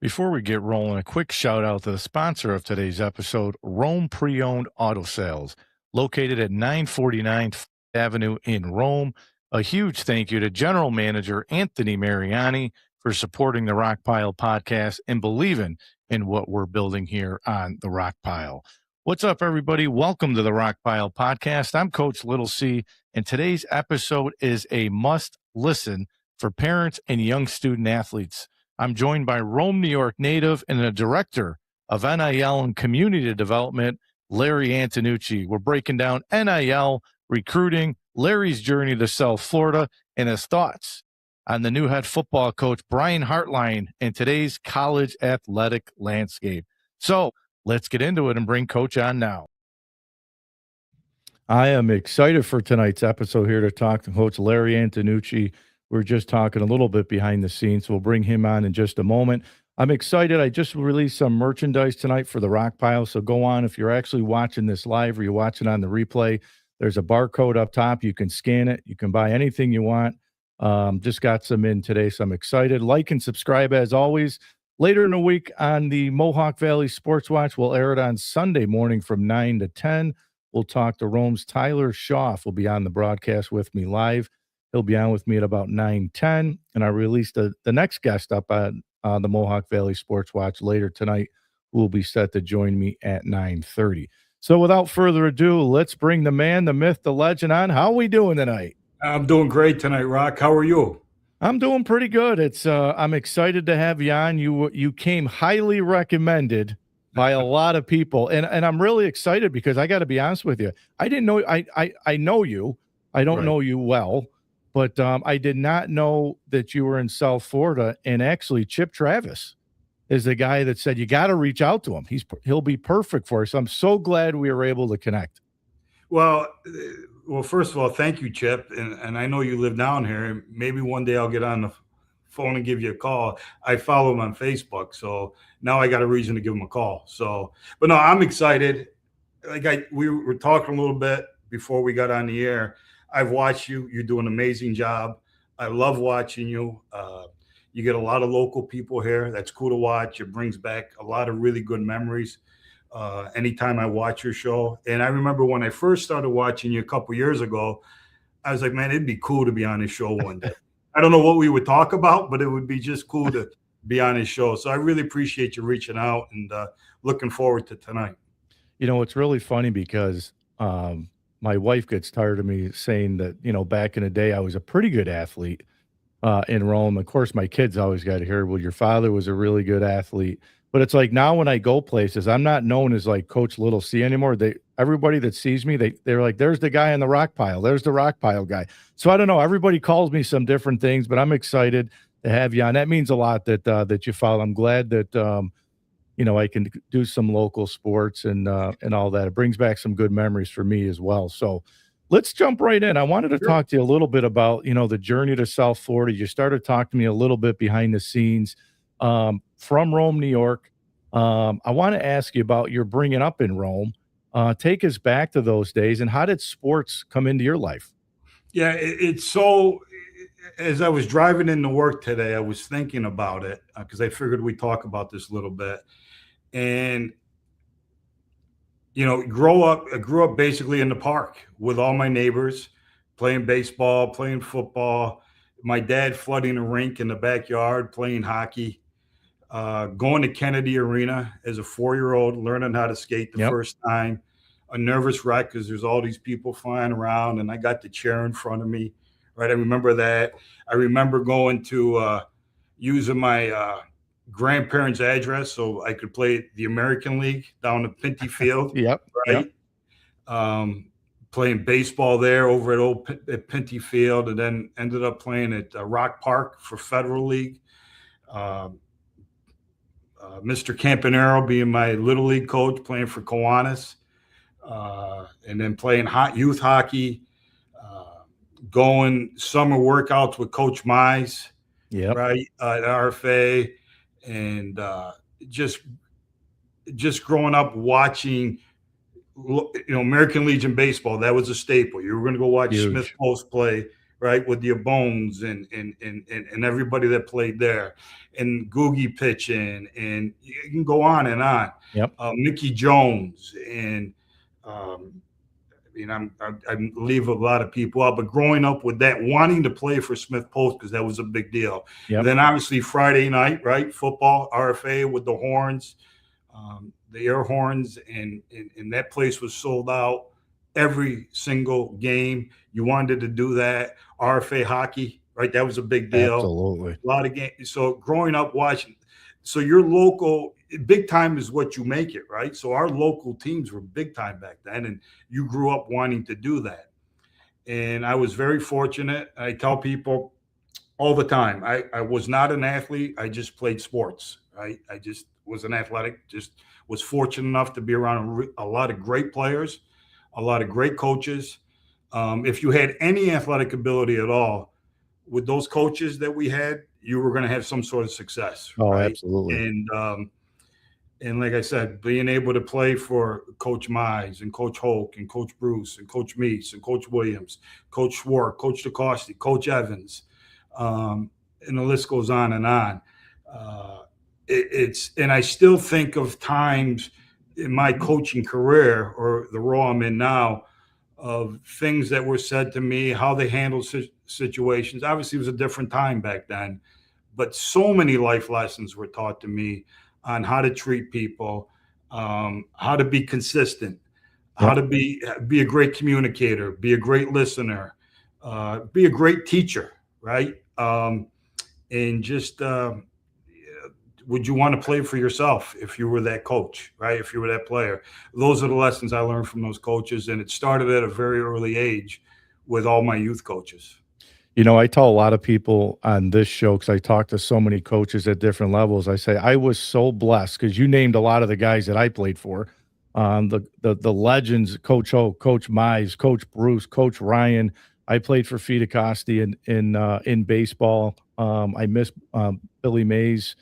Before we get rolling, a quick shout out to the sponsor of today's episode, Rome Pre-Owned Auto Sales, located at 949 Avenue in Rome. A huge thank you to General Manager Anthony Mariani for supporting the Rock Pile podcast and believing in what we're building here on the Rock Pile. What's up, everybody? Welcome to the Rock Pile podcast. I'm Coach Little C, and today's episode is a must listen for parents and young student athletes. I'm joined by Rome, New York native and the director of NIL and Community Development, Larry Antonucci. We're breaking down NIL, recruiting, Larry's journey to South Florida, and his thoughts on the new head football coach, Brian Hartline, and today's college athletic landscape. So let's get into it and bring Coach on now. I am excited for tonight's episode here to talk to Coach Larry Antonucci. We're just talking a little bit behind the scenes, so we'll bring him on in just a moment. I'm excited. I just released some merchandise tonight for the Rock Pile, so go on. If you're actually watching this live or you're watching on the replay, there's a barcode up top. You can scan it. You can buy anything you want. Just got some in today, so I'm excited. Like and subscribe as always. Later in the week on the Mohawk Valley Sports Watch, we'll air it on Sunday morning from 9 to 10. We'll talk to Rome's Tyler Schaff will be on the broadcast with me live. He'll be on with me at about 9:10, and I released the next guest up on the Mohawk Valley Sports Watch later tonight, who will be set to join me at 9:30. So without further ado, let's bring the man, the myth, the legend on. How are we doing tonight? I'm doing great tonight, Rock. How are you? I'm doing pretty good. I'm excited to have you on. You came highly recommended by a lot of people, and I'm really excited because I got to be honest with you. I didn't know I know you. I don't know you well. But I did not know that you were in South Florida, and actually Chip Travis is the guy that said you got to reach out to him. He'll be perfect for us. I'm so glad we were able to connect. Well, first of all, thank you, Chip. And I know you live down here. Maybe one day I'll get on the phone and give you a call. I follow him on Facebook, so now I got a reason to give him a call. So, but no, I'm excited. We were talking a little bit before we got on the air. I've watched you. You do an amazing job. I love watching you. You get a lot of local people here. That's cool to watch. It brings back a lot of really good memories anytime I watch your show. And I remember when I first started watching you a couple years ago, I was like, man, it'd be cool to be on his show one day. I don't know what we would talk about, but it would be just cool to be on his show. So I really appreciate you reaching out and looking forward to tonight. You know, it's really funny because my wife gets tired of me saying that, back in the day, I was a pretty good athlete in Rome. Of course, my kids always got to hear, well, your father was a really good athlete. But it's like now when I go places, I'm not known as like Coach Little C anymore. Everybody that sees me, they're like, there's the guy on the Rock Pile. There's the Rock Pile guy. So I don't know. Everybody calls me some different things, but I'm excited to have you on. That means a lot that you follow. I'm glad that I can do some local sports and all that. It brings back some good memories for me as well. So let's jump right in. I wanted to talk to you a little bit about, the journey to South Florida. You started talking to me a little bit behind the scenes from Rome, New York. I want to ask you about your bringing up in Rome. Take us back to those days, and how did sports come into your life? Yeah, it's so – as I was driving into work today, I was thinking about it because I figured we'd talk about this a little bit. And, I grew up basically in the park with all my neighbors, playing baseball, playing football, my dad flooding a rink in the backyard, playing hockey, going to Kennedy Arena as a 4-year-old, learning how to skate the first time, a nervous wreck because there's all these people flying around, and I got the chair in front of me, right? I remember that. I remember going to using my grandparents' address so I could play the American League down at Pinty Field. Right. Playing baseball there over at Pinty Field, and then ended up playing at Rock Park for Federal League. Mr. Campanero being my Little League coach, playing for Kiwanis, and then playing youth hockey, going summer workouts with Coach Mize, right, at RFA. And just growing up watching, American Legion baseball, that was a staple. You were going to go watch Smith Post play, right, with your Bones and everybody that played there, and Googie pitching, and you can go on and on. Yep. Mickey Jones, and um, I mean, I leave a lot of people out, but growing up with that, wanting to play for Smith Post because that was a big deal. And Yep. then obviously Friday night, right, football, RFA with the horns, the air horns, and that place was sold out every single game. You wanted to do that. RFA hockey, right? That was a big deal. Absolutely. A lot of games. So growing up watching, so your local big time is what you make it, right? So our local teams were big time back then, and you grew up wanting to do that. And I was very fortunate. I tell people all the time, I was not an athlete. I just played sports, right? I just was an athletic, just was fortunate enough to be around a lot of great players, a lot of great coaches. If you had any athletic ability at all, with those coaches that we had, you were going to have some sort of success, Oh, right? absolutely. And like I said, being able to play for Coach Mize and Coach Hoke and Coach Bruce and Coach Meese and Coach Williams, Coach Schwartz, Coach DeCoste, Coach Evans, and the list goes on and on. And I still think of times in my coaching career or the role I'm in now of things that were said to me, how they handled situations. Obviously, it was a different time back then, but so many life lessons were taught to me on how to treat people, how to be consistent, how Yep. to be a great communicator, be a great listener, be a great teacher, right? And just would you want to play for yourself if you were that coach, right? If you were that player? Those are the lessons I learned from those coaches, and it started at a very early age with all my youth coaches. You know, I tell a lot of people on this show because I talk to so many coaches at different levels. I say I was so blessed because you named a lot of the guys that I played for, the legends, Coach Hoke, Coach Mize, Coach Bruce, Coach Ryan. I played for Fita Costi in baseball. I miss Billy Mays,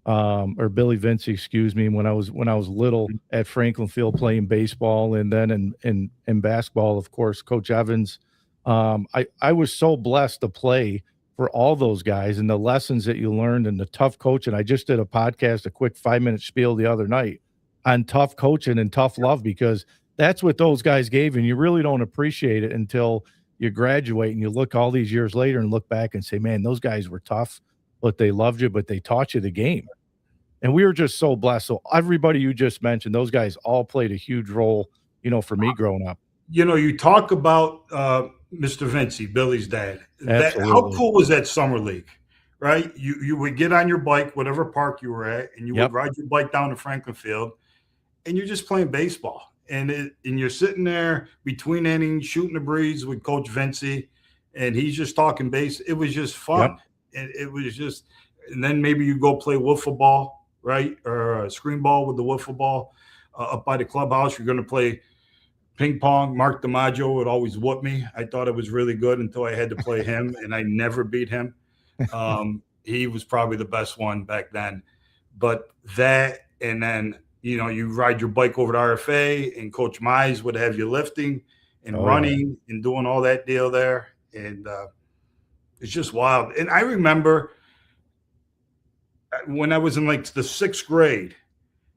or Billy Vinci, excuse me, when I was little at Franklin Field playing baseball, and then in basketball, of course, Coach Evans. I was so blessed to play for all those guys and the lessons that you learned and the tough coaching. I just did a podcast, a quick 5-minute spiel the other night on tough coaching and tough love because that's what those guys gave, and you really don't appreciate it until you graduate and you look all these years later and look back and say, man, those guys were tough, but they loved you, but they taught you the game. And we were just so blessed. So everybody you just mentioned, those guys all played a huge role, for me growing up. You talk about Mr. Vinci, Billy's dad. That how Absolutely. cool was that summer league, right? You would get on your bike, whatever park you were at, and you would Yep. ride your bike down to Franklin Field, and you're just playing baseball, and you're sitting there between innings, shooting the breeze with Coach Vinci, and he's just talking base. It was just Yep. fun, and it was just. And then maybe you go play wiffle ball, right, or screen ball with the wiffle ball up by the clubhouse. You're going to play ping pong. Mark DiMaggio would always whoop me. I thought it was really good until I had to play him, and I never beat him. He was probably the best one back then. But that, and then, you ride your bike over to RFA, and Coach Mize would have you lifting and Oh, yeah. running and doing all that deal there. And it's just wild. And I remember when I was in like the 6th grade,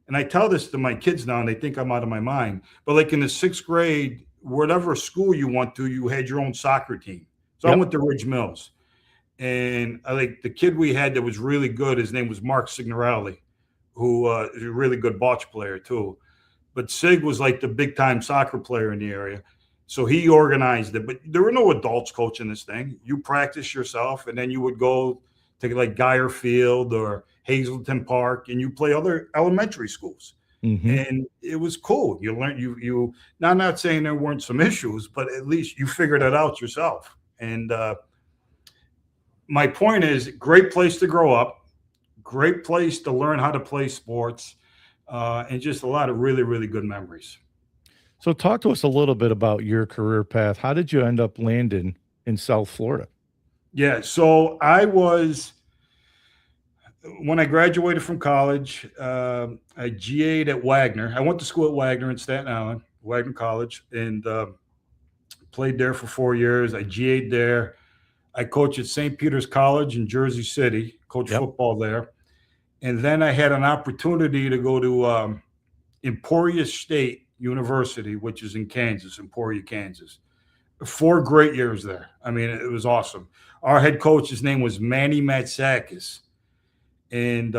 and I tell this to my kids now, and they think I'm out of my mind. But like in the 6th grade, whatever school you went to, you had your own soccer team. So I Yep. went to Ridge Mills, and I like the kid we had that was really good. His name was Mark Signorelli, who is a really good bocce player too. But Sig was like the big time soccer player in the area. So he organized it, but there were no adults coaching this thing. You practice yourself, and then you would go to like Geyer Field or Hazleton Park, and you play other elementary schools. Hmm. And it was cool. You learned now. I'm not saying there weren't some issues, but at least you figured it out yourself. And my point is, great place to grow up, great place to learn how to play sports, and just a lot of really, really good memories. So talk to us a little bit about your career path. How did you end up landing in South Florida? Yeah. So when I graduated from college, I GA'd at Wagner. I went to school at Wagner in Staten Island, Wagner College, and played there for 4 years. I GA'd there. I coached at St. Peter's College in Jersey City, coached Yep. football there. And then I had an opportunity to go to Emporia State University, which is in Kansas, Emporia, Kansas. 4 great years there. I mean, it was awesome. Our head coach, his name was Manny Matsakis. And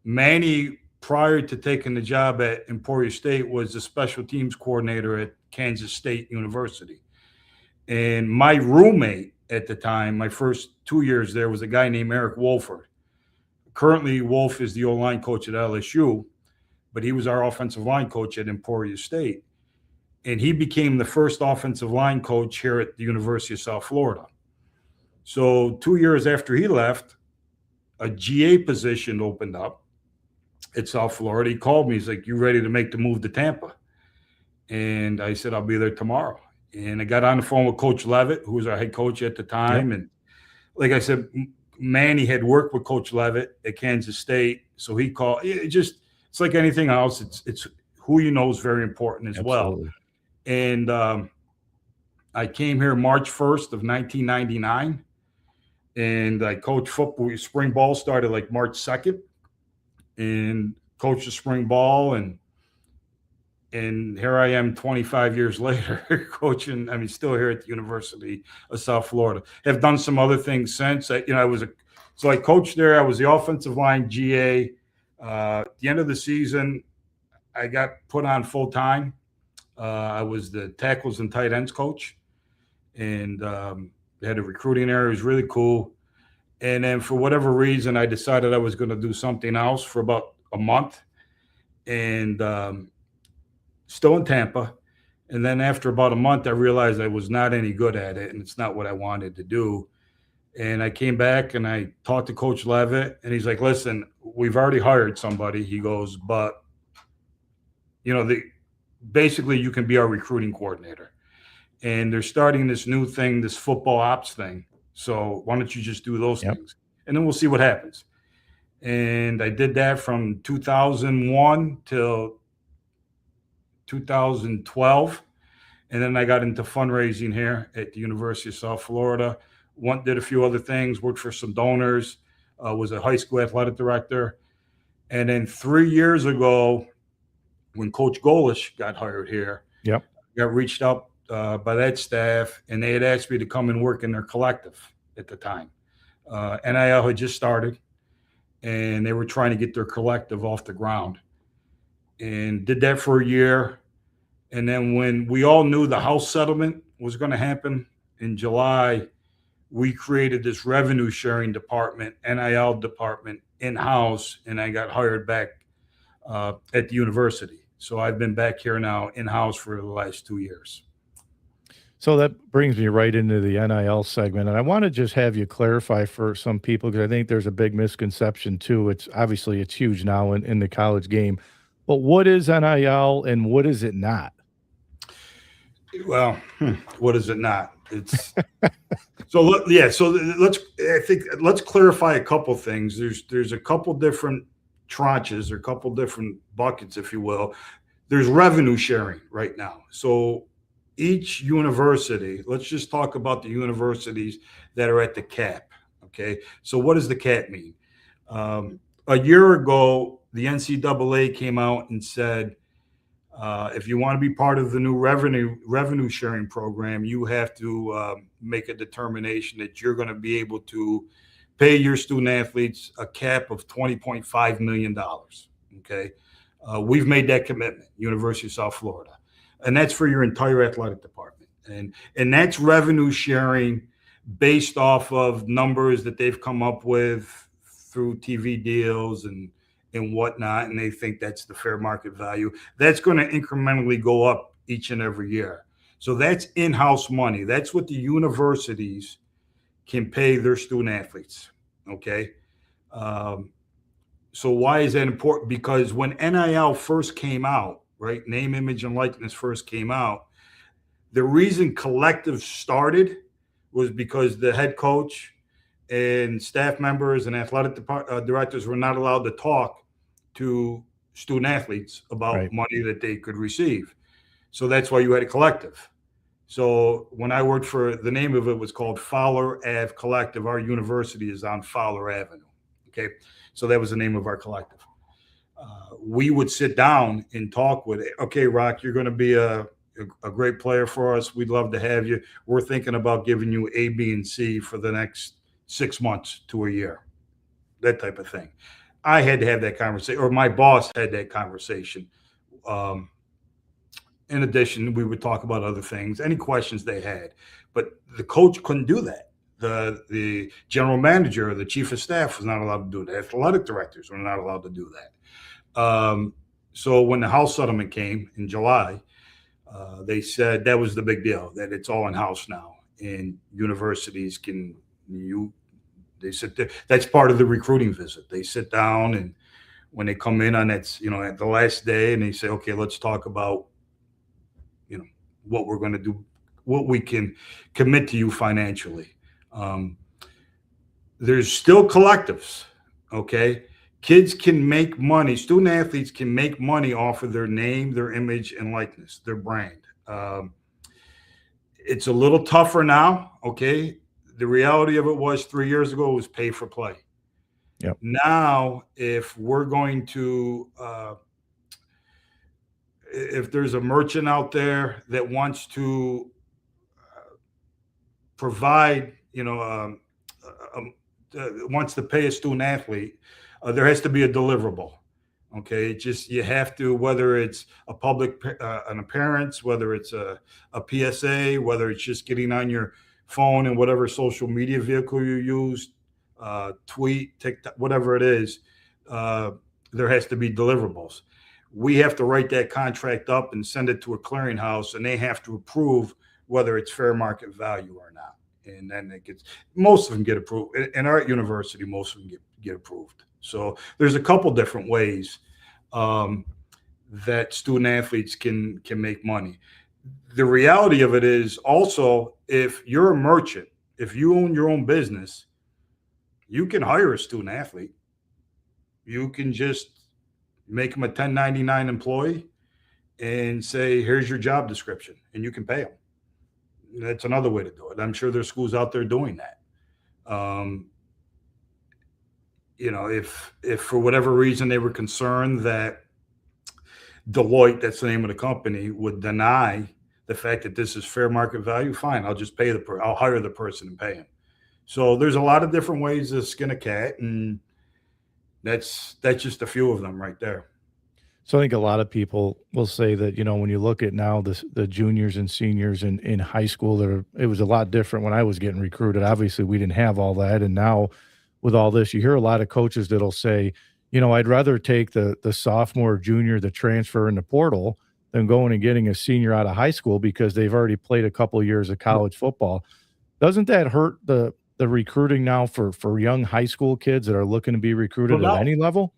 Manny, prior to taking the job at Emporia State, was the special teams coordinator at Kansas State University. And my roommate at the time, my first 2 years there, was a guy named Eric Wolford. Currently, Wolf is the O-line coach at LSU, but he was our offensive line coach at Emporia State. And he became the first offensive line coach here at the University of South Florida. So 2 years after he left, a GA position opened up at South Florida. He called me. He's like, "You ready to make the move to Tampa?" And I said, "I'll be there tomorrow." And I got on the phone with Coach Levitt, who was our head coach at the time. Yep. And like I said, Manny had worked with Coach Levitt at Kansas State. So he called. It's like anything else. It's who you know is very important as Absolutely. well. And I came here March 1st of 1999. And I coached football. Spring ball started like March 2nd. And coached the spring ball. And here I am 25 years later coaching. I mean, still here at the University of South Florida. Have done some other things since. So I coached there. I was the offensive line GA. At the end of the season, I got put on full time. I was the tackles and tight ends coach, and had a recruiting area. It was really cool. And then for whatever reason, I decided I was going to do something else for about a month, and still in Tampa. And then after about a month, I realized I was not any good at it, and it's not what I wanted to do. And I came back and I talked to Coach Levitt, and he's like, "Listen, we've already hired somebody." He goes, "But basically you can be our recruiting coordinator. And they're starting this new thing, this football ops thing. So why don't you just do those things? And then we'll see what happens." And I did that from 2001 till 2012. And then I got into fundraising here at the University of South Florida. Did a few other things, worked for some donors, was a high school athletic director. And then 3 years ago, when Coach Golish got hired here, got reached out by that staff, and they had asked me to come and work in their collective at the time. NIL had just started, and they were trying to get their collective off the ground, and did that for a year. And then when we all knew the House settlement was going to happen in July, we created this revenue sharing department, NIL department in-house, and I got hired back at the university. So I've been back here now in-house for the last 2 years. So that brings me right into the NIL segment. And I want to just have you clarify for some people, because I think there's a big misconception too. It's huge now in the college game. But what is NIL and what is it not? Well, what is it not? It's so let's clarify a couple things. There's a couple different tranches or a couple different buckets, if you will. There's revenue sharing right now. So each university, let's just talk about the universities that are at the cap. Okay. So what does the cap mean? A year ago, the NCAA came out and said, if you want to be part of the new revenue sharing program, you have to make a determination that you're going to be able to pay your student athletes a cap of $20.5 million. Okay. We've made that commitment, University of South Florida. And that's for your entire athletic department. And that's revenue sharing based off of numbers that they've come up with through TV deals and whatnot. And they think that's the fair market value. That's going to incrementally go up each and every year. So that's in-house money. That's what the universities can pay their student athletes. Okay. So why is that important? Because when NIL first came out, right, name, image, and likeness first came out, the reason collectives started was because the head coach and staff members and athletic directors were not allowed to talk to student athletes about money that they could receive. So that's why you had a collective. So when I worked for, the name of it was called Fowler Ave Collective. Our university is on Fowler Avenue. Okay. So that was the name of our collective. We would sit down and talk with it. Okay, Rock, you're going to be a great player for us. We'd love to have you. We're thinking about giving you A, B, and C for the next 6 months to a year, that type of thing. I had to have that conversation, or my boss had that conversation. In addition, we would talk about other things, any questions they had, but the coach couldn't do that. The general manager or the chief of staff was not allowed to do that. Athletic directors were not allowed to do that. So when the house settlement came in July, they said that was the big deal, that it's all in house now, and universities they sit there. That's part of the recruiting visit. They sit down, and when they come in on that, at the last day, and they say, okay, let's talk about, what we're going to do, what we can commit to you financially. There's still collectives. Okay. Kids can make money. Student athletes can make money off of their name, their image and likeness, their brand. It's a little tougher now. Okay. The reality of it was 3 years ago, it was pay for play. Yep. Now, if we're going to, if there's a merchant out there that wants to provide, wants to pay a student athlete, there has to be a deliverable. Okay. You have to, whether it's a public, an appearance, whether it's a PSA, whether it's just getting on your phone and whatever social media vehicle you use, tweet, TikTok, whatever it is, there has to be deliverables. We have to write that contract up and send it to a clearinghouse, and they have to approve whether it's fair market value or not. And then most of them get approved. In our university, most of them get approved. So there's a couple different ways that student athletes can make money. The reality of it is also, if you're a merchant, if you own your own business, you can hire a student athlete. You can just make them a 1099 employee and say, here's your job description, and you can pay them. That's another way to do it. I'm sure there's schools out there doing that. If for whatever reason they were concerned that Deloitte, that's the name of the company, would deny the fact that this is fair market value, fine, I'll just pay I'll hire the person and pay him. So there's a lot of different ways to skin a cat, and that's just a few of them right there. So I think a lot of people will say that, when you look at now the juniors and seniors in high school, it was a lot different when I was getting recruited. Obviously, we didn't have all that. And now with all this, you hear a lot of coaches that'll say, I'd rather take the sophomore, junior, the transfer in the portal than going and getting a senior out of high school because they've already played a couple of years of college football. Doesn't that hurt the recruiting now for young high school kids that are looking to be recruited at any level?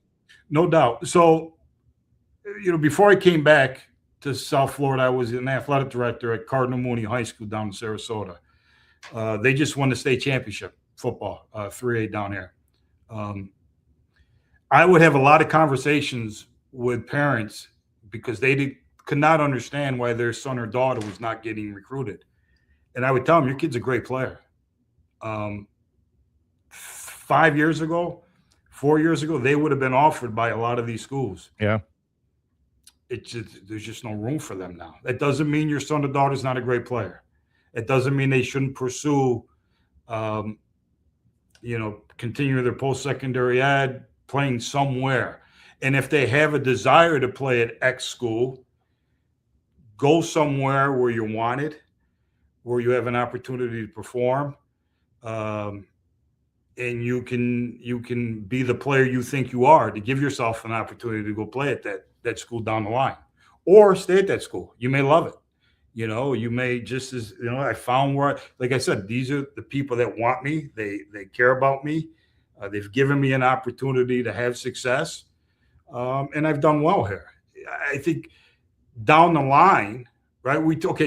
No doubt. So, before I came back to South Florida, I was an athletic director at Cardinal Mooney High School down in Sarasota. They just won the state championship football, 3A down here. I would have a lot of conversations with parents because they could not understand why their son or daughter was not getting recruited. And I would tell them, your kid's a great player. 5 years ago, 4 years ago, they would have been offered by a lot of these schools. Yeah. There's just no room for them now. That doesn't mean your son or daughter is not a great player. It doesn't mean they shouldn't pursue, continue their post-secondary ed, playing somewhere. And if they have a desire to play at X school, go somewhere where you're wanted, where you have an opportunity to perform, and you can be the player you think you are, to give yourself an opportunity to go play at that school down the line, or stay at that school. You may love it. You may just I found where, like I said, these are the people that want me. They care about me. They've given me an opportunity to have success. And I've done well here. I think down the line, right?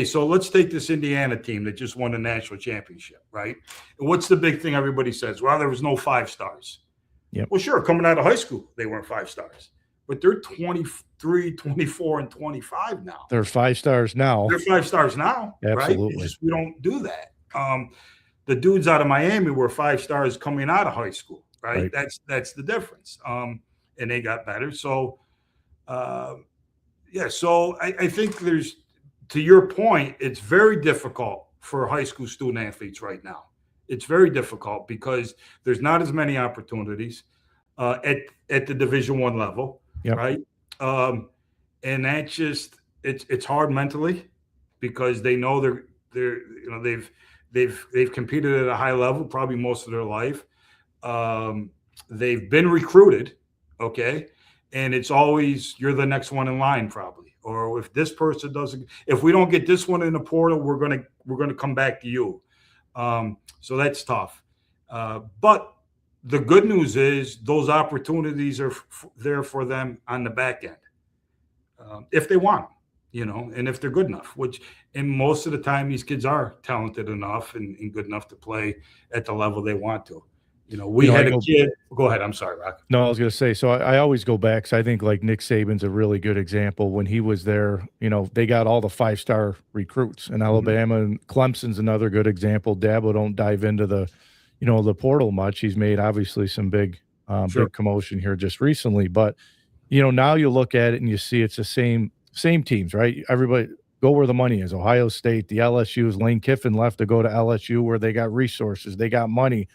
So let's take this Indiana team that just won the national championship, right? And what's the big thing everybody says? Well, there was no 5 stars. Yep. Well, sure, coming out of high school, they weren't 5 stars. but they're 23, 24, and 25 now. They're 5 stars now. They're 5 stars now, right? It's Absolutely. just we don't do that. The dudes out of Miami were 5 stars coming out of high school, right? Right. That's the difference. And they got better. So yeah, so I think there's, to your point, it's very difficult for high school student athletes right now. It's very difficult because there's not as many opportunities at the Division I level, Yep. right? And that's just it's hard mentally because they know they've competed at a high level probably most of their life. They've been recruited, okay, and it's always you're the next one in line probably, or if this person doesn't, if we don't get this one in the portal, we're gonna come back to you. So that's tough. But the good news is those opportunities are there for them on the back end if they want them, and if they're good enough, which and most of the time these kids are talented enough and good enough to play at the level they want to. We had a kid. Go ahead. I'm sorry, Rock. No, I was going to say, so I always go back. So I think like Nick Saban's a really good example. When he was there, they got all the 5-star recruits in Alabama, and Clemson's another good example. Dabo don't dive into the portal much. He's made obviously some big commotion here just recently, but now you look at it and you see it's the same teams, right? Everybody go where the money is. Ohio State, the LSU's. Lane Kiffin left to go to LSU where they got resources, they got money.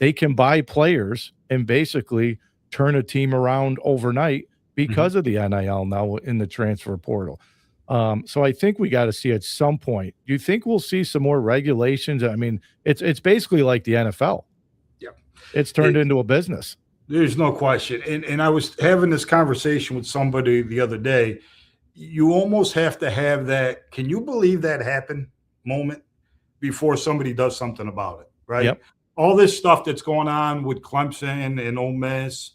They can buy players and basically turn a team around overnight because of the NIL now in the transfer portal. So I think we got to see at some point. Do you think we'll see some more regulations? I mean, it's basically like the NFL. Yeah, it's turned into a business. There's no question. And I was having this conversation with somebody the other day. You almost have to have that. Can you believe that happened moment before somebody does something about it? Right. Yep. All this stuff that's going on with Clemson and Ole Miss,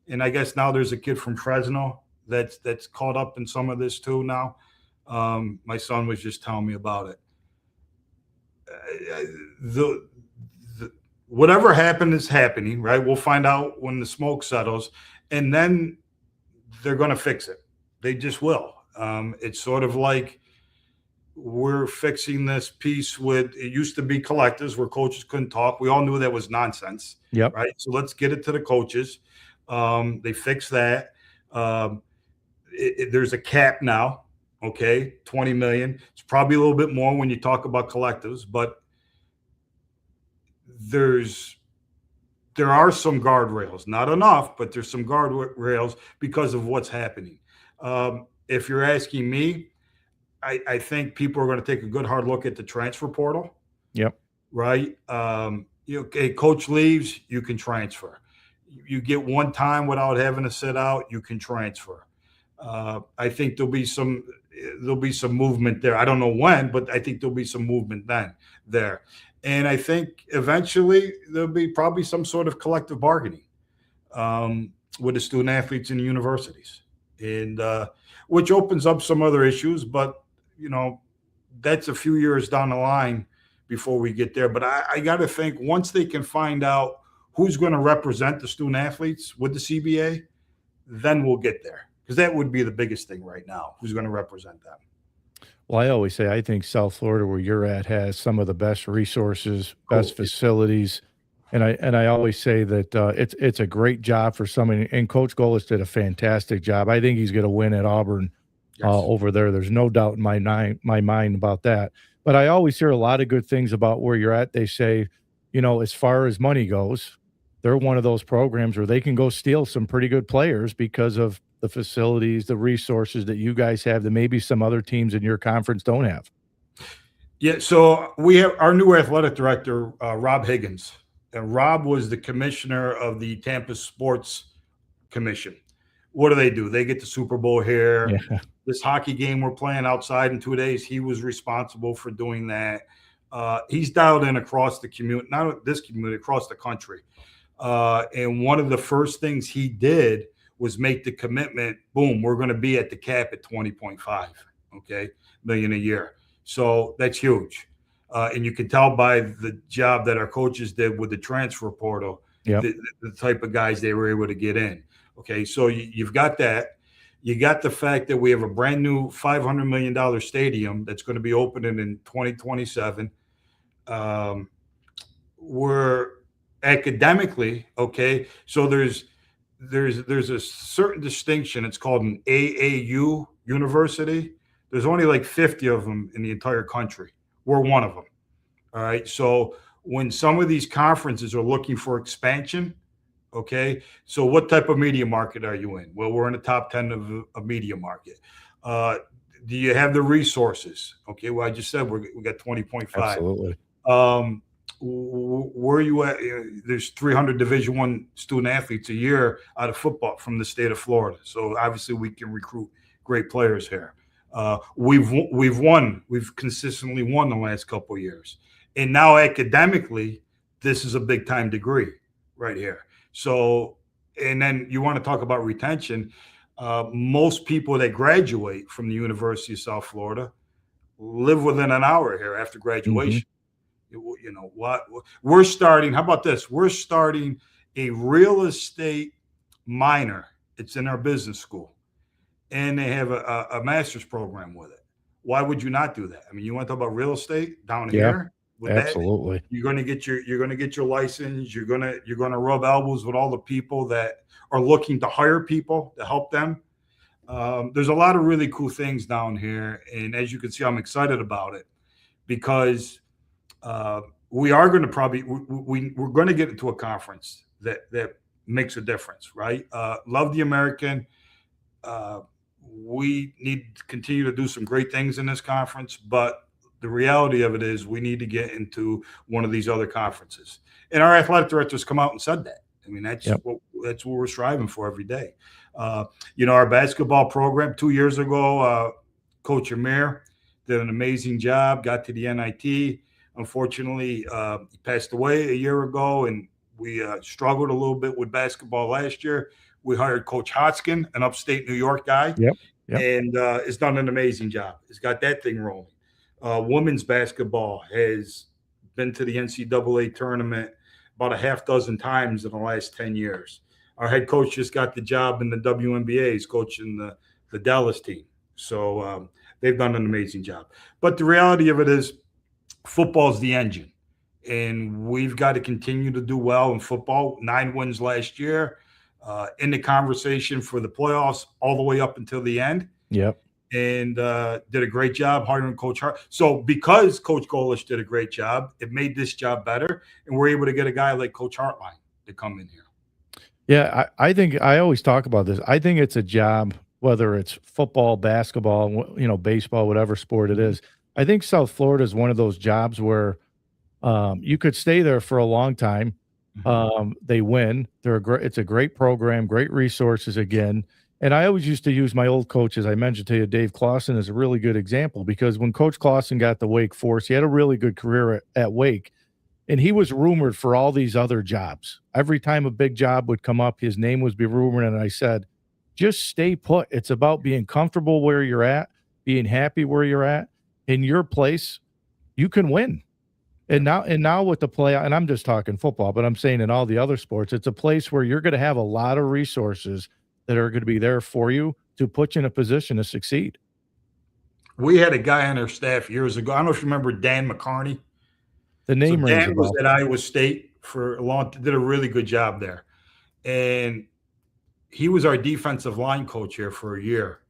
and I guess now there's a kid from Fresno that's caught up in some of this too now. My son was just telling me about it. Whatever happened is happening, right? We'll find out when the smoke settles, and then they're going to fix it. They just will. It's sort of like we're fixing this piece with, it used to be collectives where coaches couldn't talk. We all knew that was nonsense. Yep. Right. So let's get it to the coaches. They fixed that. There's a cap now. Okay. 20 million. It's probably a little bit more when you talk about collectives, but there are some guardrails, not enough, but there's some guardrails because of what's happening. If you're asking me, I think people are going to take a good hard look at the transfer portal. Yep. Right. A coach leaves, you can transfer. You get one time without having to sit out, you can transfer. I think there'll be some movement there. I don't know when, but I think there'll be some movement there. And I think eventually there'll be probably some sort of collective bargaining with the student athletes in the universities, and which opens up some other issues, but that's a few years down the line before we get there. But I got to think once they can find out who's going to represent the student athletes with the CBA, then we'll get there, because that would be the biggest thing right now. Who's going to represent them? Well, I always say I think South Florida, where you're at, has some of the best resources, best facilities, and I always say that it's a great job for somebody. And Coach Golis did a fantastic job. I think he's going to win at Auburn. Over there. There's no doubt in my mind about that. But I always hear a lot of good things about where you're at. They say, as far as money goes, they're one of those programs where they can go steal some pretty good players because of the facilities, the resources that you guys have that maybe some other teams in your conference don't have. Yeah, so we have our new athletic director, Rob Higgins. And Rob was the commissioner of the Tampa Sports Commission. What do? They get the Super Bowl here. Yeah. This hockey game we're playing outside in 2 days, he was responsible for doing that. He's dialed in across the community, not this community, across the country. And one of the first things he did was make the commitment, boom, we're going to be at the cap at 20.5, million a year. So that's huge. And you can tell by the job that our coaches did with the transfer portal, the type of guys they were able to get in. Okay, so you've got that. You got the fact that we have a brand new $500 million stadium that's going to be opening in 2027. We're academically okay. So there's a certain distinction. It's called an AAU university. There's only like 50 of them in the entire country. We're one of them. All right. So when some of these conferences are looking for expansion, okay. So what type of media market are you in? Well, we're in the top 10 of a media market. Do you have the resources? Okay. Well, I just said we got 20.5. Absolutely. Where are you at? There's 300 Division I student athletes a year out of football from the state of Florida. So obviously we can recruit great players here. We've consistently won the last couple of years, and now academically, this is a big time degree right here. So, and then you want to talk about retention. Most people that graduate from the University of South Florida live within an hour here after graduation. You know what we're starting? How about this? We're starting a real estate minor. It's in our business school, and they have a master's program with it. Why would you not do that? I mean, you want to talk about real estate down Yeah, here with absolutely. that? You're going to get your license. You're going to rub elbows with all the people that are looking to hire people to help them. There's a lot of really cool things down here, and as you can see, I'm excited about it because we are going to probably we're going to get into a conference that makes a difference, right? Love the American. We need to continue to do some great things in this conference, but the reality of it is we need to get into one of these other conferences. And our athletic directors come out and said that. I mean, that's what we're striving for every day. Our basketball program 2 years ago, Coach Amir did an amazing job, got to the NIT. Unfortunately, he passed away a year ago, and we struggled a little bit with basketball last year. We hired Coach Hotskin, an upstate New York guy, and has done an amazing job. He's got that thing rolling. Women's basketball has been to the NCAA tournament about a half dozen times in the last 10 years. Our head coach just got the job in the WNBA. He's coaching the Dallas team. So they've done an amazing job. But the reality of it is football's the engine, and we've got to continue to do well in football. 9 wins last year. In the conversation for the playoffs all the way up until the end. And did a great job hiring Coach Hart. So because Coach Golish did a great job, it made this job better, and we're able to get a guy like Coach Hartline to come in here. Yeah, I think I always talk about this. I think it's a job, whether it's football, basketball, baseball, whatever sport it is. I think South Florida is one of those jobs where you could stay there for a long time. They win. It's a great program, great resources again. And I always used to use my old coach, as I mentioned to you, Dave Clausen, as a really good example, because when Coach Clausen got the Wake Forest, he had a really good career at Wake, and he was rumored for all these other jobs. Every time a big job would come up, his name would be rumored, and I said, just stay put. It's about being comfortable where you're at, being happy where you're at. In your place, you can win. And now with the play, and I'm just talking football, but I'm saying in all the other sports, it's a place where you're going to have a lot of resources that are going to be there for you to put you in a position to succeed. We had a guy on our staff years ago. I don't know if you remember Dan McCarney. The name rings a bell. Dan was at Iowa State for a long time, did a really good job there. And he was our defensive line coach here for a year.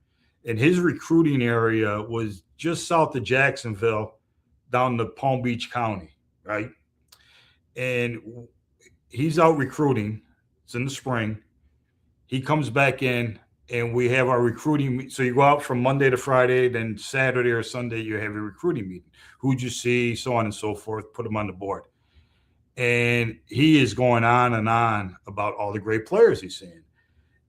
And his recruiting area was just south of Jacksonville, down to Palm Beach County, right? And he's out recruiting. It's in the spring. He comes back in, and we have our recruiting. So you go out from Monday to Friday, then Saturday or Sunday, you have a recruiting meeting. Who'd you see, so on and so forth, put them on the board. And he is going on and on about all the great players he's seeing.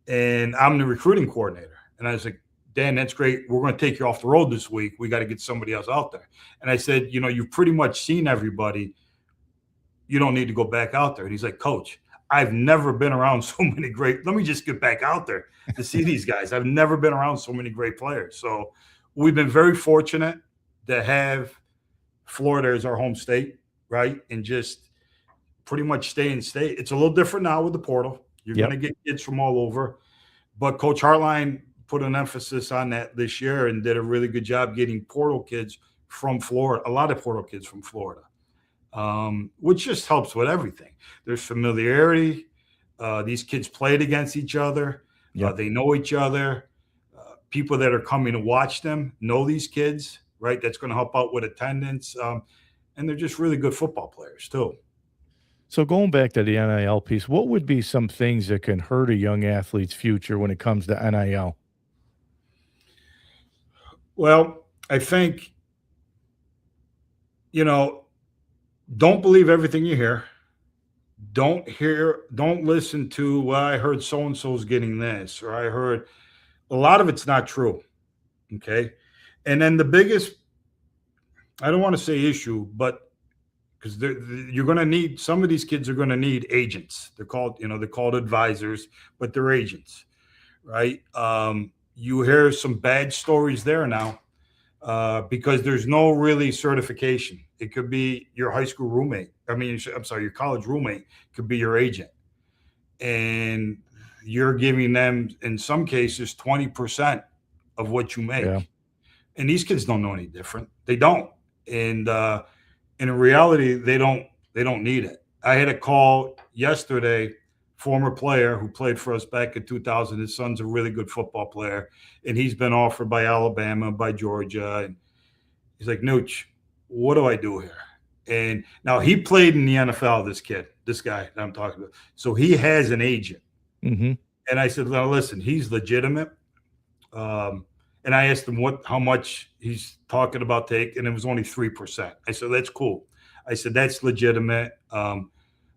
And I'm the recruiting coordinator. And I was like, Dan, that's great. We're going to take you off the road this week. We got to get somebody else out there. And I said, you've pretty much seen everybody. You don't need to go back out there. And he's like, Coach, I've never been around so many great. Let me just get back out there to see these guys. I've never been around so many great players. So we've been very fortunate to have Florida as our home state, right? And just pretty much stay in state. It's a little different now with the portal. You're going to get kids from all over. But Coach Hartline put an emphasis on that this year and did a really good job getting portal kids from Florida, a lot of portal kids from Florida, which just helps with everything. There's familiarity. These kids played against each other. Yep. They know each other. People that are coming to watch them know these kids, right? That's going to help out with attendance. And they're just really good football players, too. So going back to the NIL piece, what would be some things that can hurt a young athlete's future when it comes to NIL? Well, I think, don't believe everything you hear. Don't listen to, well, I heard so and so's getting this, or I heard a lot of it's not true. Okay. And then the biggest, I don't want to say issue, but because you're going to need, some of these kids are going to need agents. They're called advisors, but they're agents, right? You hear some bad stories there now because there's no really certification. It could be your high school roommate. I'm sorry, your college roommate could be your agent. And you're giving them, in some cases, 20% of what you make. Yeah. And these kids don't know any different. They don't. And in reality, they don't need it. I had a call yesterday, former player who played for us back in 2000. His son's a really good football player, and he's been offered by Alabama, by Georgia. And he's like, Nooch, what do I do here? And now he played in the NFL, this guy that I'm talking about. So he has an agent. Mm-hmm. And I said, well, listen, he's legitimate. And I asked him how much he's talking about take, and it was only 3%. I said, that's cool. I said, that's legitimate.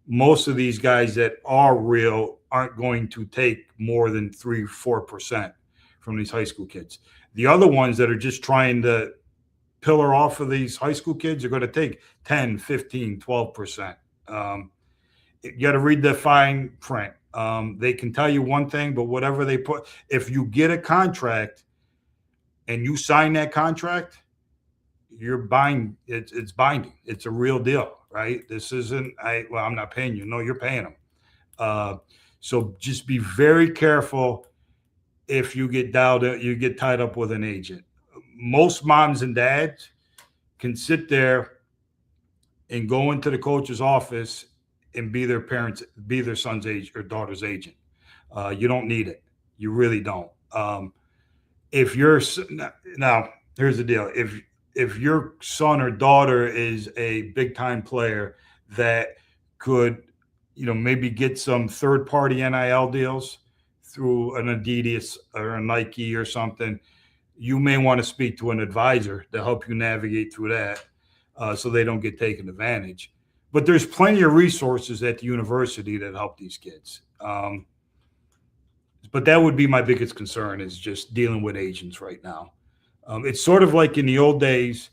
Most of these guys that are real aren't going to take more than 3-4% from these high school kids. The other ones that are just trying to pillar off of these high school kids are going to take 10, 15, 12%. You got to read the fine print. They can tell you one thing, but whatever they put, if you get a contract and you sign that contract, you're buying. It's binding. It's a real deal, right? This isn't. I'm not paying you. No, you're paying them. So just be very careful if you get tied up with an agent. Most moms and dads can sit there and go into the coach's office and be their son's age or daughter's agent. You don't need it. You really don't. If you're now, here's the deal. If your son or daughter is a big time player that could, maybe get some third party NIL deals through an Adidas or a Nike or something, you may want to speak to an advisor to help you navigate through that so they don't get taken advantage. But there's plenty of resources at the university that help these kids. But that would be my biggest concern, is just dealing with agents right now. It's sort of like in the old days.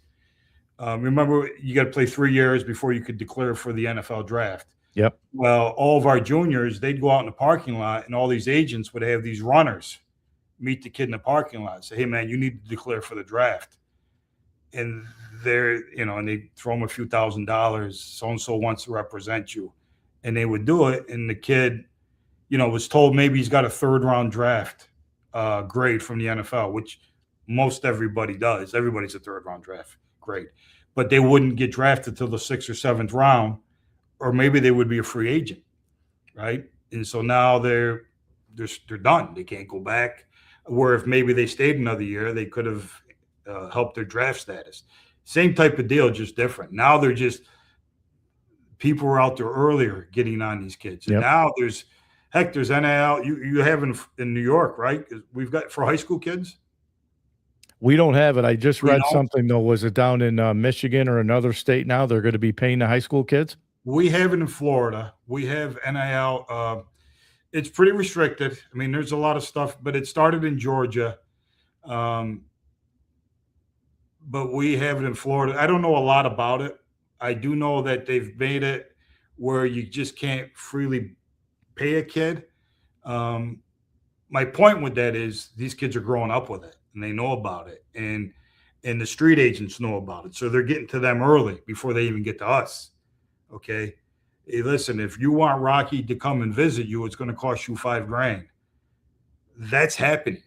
Remember, you got to play 3 years before you could declare for the NFL draft. Yep. Well, all of our juniors, they'd go out in the parking lot, and all these agents would have these runners meet the kid in the parking lot, say, hey, man, you need to declare for the draft. And and they throw them a few $1,000s. So-and-so wants to represent you. And they would do it. And the kid, was told maybe he's got a 3rd round draft grade from the NFL, which most everybody does. Everybody's a 3rd round draft grade. But they wouldn't get drafted till the 6th or 7th round, or maybe they would be a free agent, right? And so now they're done. They can't go back. Where if maybe they stayed another year, they could have helped their draft status. Same type of deal, just different. Now people were out there earlier getting on these kids. And now there's NIL. You have in New York, right? We've got for high school kids. We don't have it. I just read something, though. Was it down in Michigan or another state now? They're going to be paying the high school kids? We have it in Florida. We have NIL. It's pretty restricted. I mean, there's a lot of stuff, but it started in Georgia. But we have it in Florida. I don't know a lot about it. I do know that they've made it where you just can't freely pay a kid. My point with that is these kids are growing up with it and they know about it, and the street agents know about it. So they're getting to them early before they even get to us. Okay. Hey, listen, if you want Rocky to come and visit you, it's going to cost you $5,000. That's happening.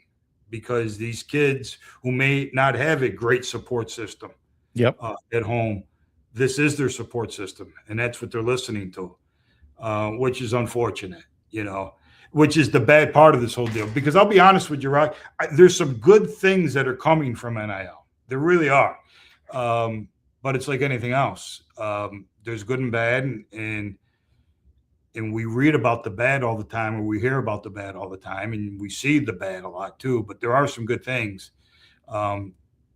because these kids who may not have a great support system Yep. at home, this is their support system, and that's what they're listening to, which is unfortunate, which is the bad part of this whole deal. Because I'll be honest with you, right? There's some good things that are coming from NIL. There really are. But it's like anything else. There's good and bad, and we read about the bad all the time, or we hear about the bad all the time, and we see the bad a lot too. But there are some good things.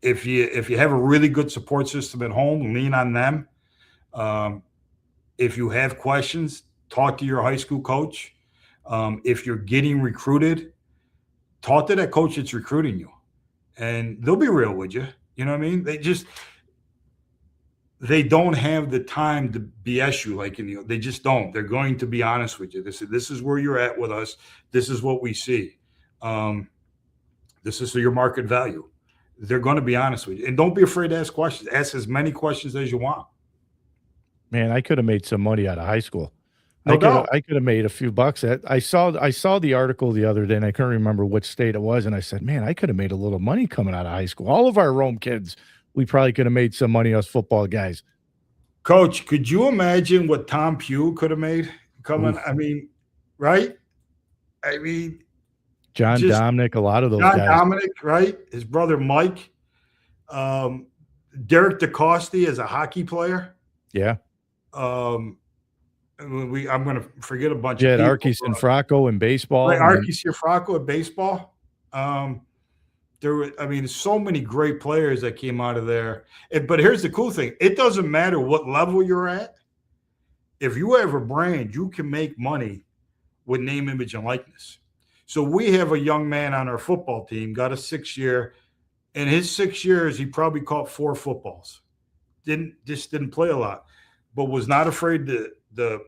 If you have a really good support system at home, lean on them. If you have questions, talk to your high school coach. If you're getting recruited, talk to that coach that's recruiting you, and they'll be real with you. You know what I mean? They don't have the time to BS you they just don't. They're going to be honest with you. They say, this is where you're at with us. This is what we see. This is your market value. They're going to be honest with you. And don't be afraid to ask questions. Ask as many questions as you want. Man, I could have made some money out of high school. No doubt. I could have made a few bucks. I saw the article the other day, and I couldn't remember which state it was, and I said, man, I could have made a little money coming out of high school. All of our Rome kids, we probably could have made some money, us football guys. Coach, could you imagine what Tom Pugh could have made coming? Oof. I mean, right? I mean, John Dominic, a lot of those guys. John Dominic, right? His brother Mike, Derek DeCoste as a hockey player. Yeah. I'm going to forget a bunch of people. Yeah, Archie Cianfrocco in baseball. Right, Archie Cianfrocco in baseball. There's so many great players that came out of there. But here's the cool thing. It doesn't matter what level you're at. If you have a brand, you can make money with name, image, and likeness. So we have a young man on our football team, got a 6-year. In his 6 years, he probably caught 4 footballs. Didn't play a lot, but was not afraid to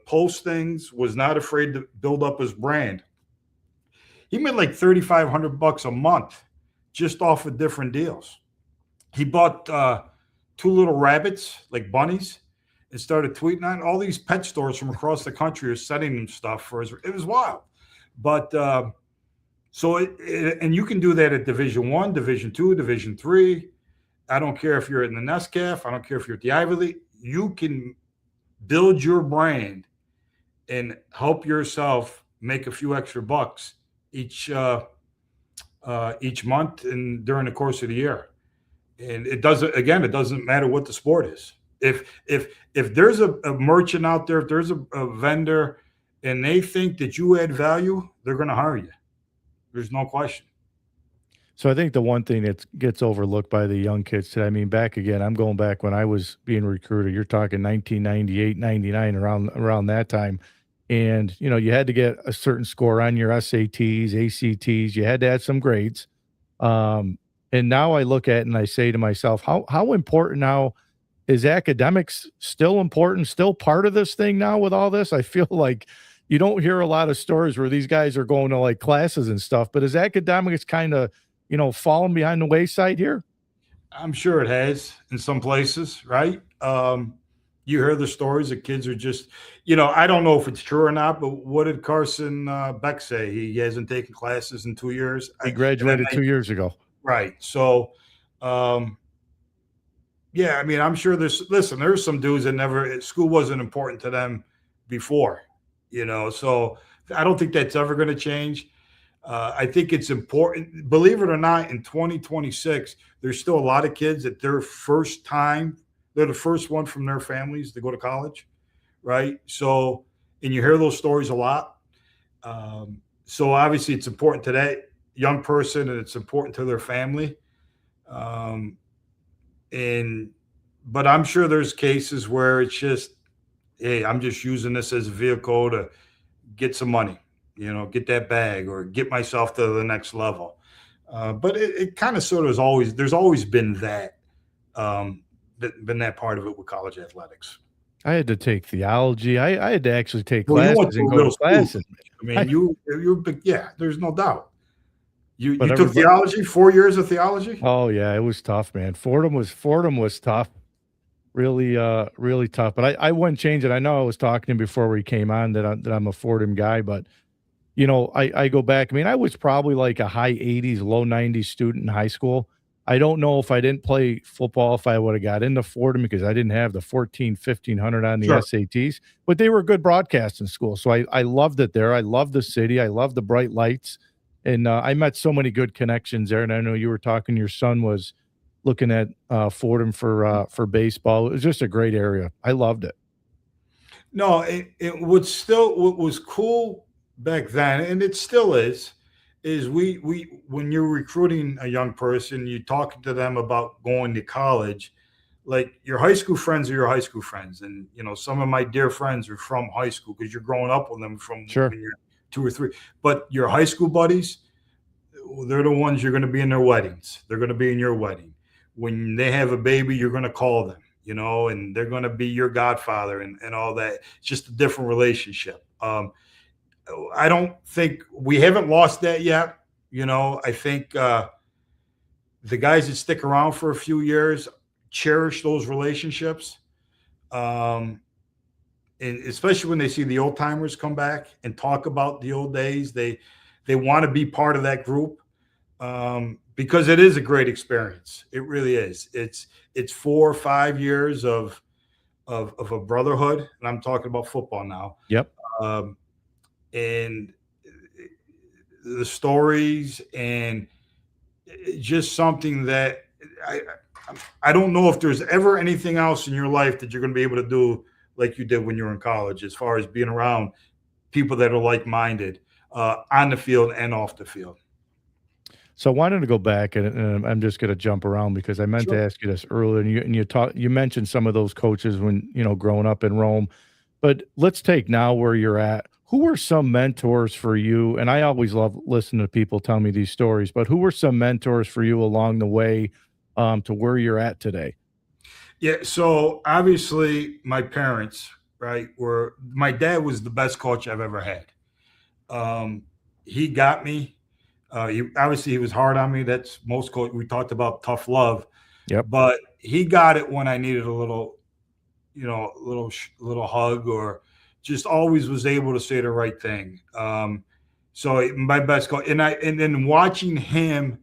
post things, was not afraid to build up his brand. He made like $3,500 a month just off of different deals. He bought 2 little rabbits, like bunnies, and started tweeting on all these pet stores from across the country are sending him stuff for his. It was wild. But and you can do that at Division I, Division II, Division III. I don't care if you're in the NESCAF. I don't care if you're at the Ivy League. You can build your brand and help yourself make a few extra bucks each month and during the course of the year. And it doesn't matter what the sport is. If there's a merchant out there, if there's a vendor and they think that you add value, they're going to hire you. There's no question. So I think the one thing that gets overlooked by the young kids today, I mean, I'm going back when I was being recruited, you're talking 1998, 99, around that time. And, you had to get a certain score on your SATs, ACTs. You had to add some grades. And now I look at it and I say to myself, how important now is academics still important, still part of this thing now with all this? I feel like you don't hear a lot of stories where these guys are going to like classes and stuff, but is academics kind of, falling behind the wayside here? I'm sure it has in some places, right? You hear the stories that kids are just, I don't know if it's true or not, but what did Carson Beck say? He hasn't taken classes in 2 years. He graduated 2 years ago. Right. So, yeah, I mean, I'm sure there's some dudes that school wasn't important to them before, so I don't think that's ever going to change. I think it's important, believe it or not, in 2026, there's still a lot of kids that they're the first one from their families to go to college, right? So, and you hear those stories a lot. So obviously it's important to that young person and it's important to their family. But I'm sure there's cases where it's just, hey, I'm just using this as a vehicle to get some money, get that bag or get myself to the next level. But it kind of sort of there's always been that, been that part of it with college athletics. I had to take theology. I had to actually take classes and go to classes. I mean, there's no doubt. You took theology, 4 years of theology? Oh yeah, it was tough, man. Fordham was tough. Really, really tough. But I wouldn't change it. I know I was talking to him before we came on that I'm a Fordham guy, but I go back. I mean, I was probably like a high 80s, low 90s student in high school. I don't know if I didn't play football, if I would have got into Fordham because I didn't have the 14, 1500 on the Sure. SATs, but they were good broadcasts in school. So I loved it there. I loved the city. I loved the bright lights. And I met so many good connections there. And I know you were talking, your son was looking at Fordham for baseball. It was just a great area. I loved it. No, it was still what was cool back then, and it still is we when you're recruiting a young person, you talking to them about going to college, like your high school friends are your high school friends, and some of my dear friends are from high school because you're growing up with them from Sure. when you're 2 or 3. But your high school buddies, they're the ones you're going to be in their weddings. They're going to be in your wedding. When they have a baby, you're going to call them, and they're going to be your godfather and all that. It's just a different relationship. I don't think we haven't lost that yet. I think the guys that stick around for a few years cherish those relationships. Um, and especially when they see the old timers come back and talk about the old days, they want to be part of that group, because it is a great experience. It really is. It's 4 or 5 years of a brotherhood, and I'm talking about football now. Yep. Um, and the stories and just something that I I don't know if there's ever anything else in your life that you're going to be able to do like you did when you were in college, as far as being around people that are like minded, on the field and off the field. So I wanted to go back, and I'm just going to jump around because I meant to Sure. ask you this earlier, and you mentioned some of those coaches when growing up in Rome, but let's take now where you're at. Who were some mentors for you? And I always love listening to people tell me these stories, but who were some mentors for you along the way to where you're at today? Yeah. So obviously, my parents, right, were my dad was the best coach I've ever had. Um, he got me. He was hard on me. That's most coach. We talked about tough love, Yep. but he got it when I needed a little, little hug, or just always was able to say the right thing. So my best coach, and then watching him,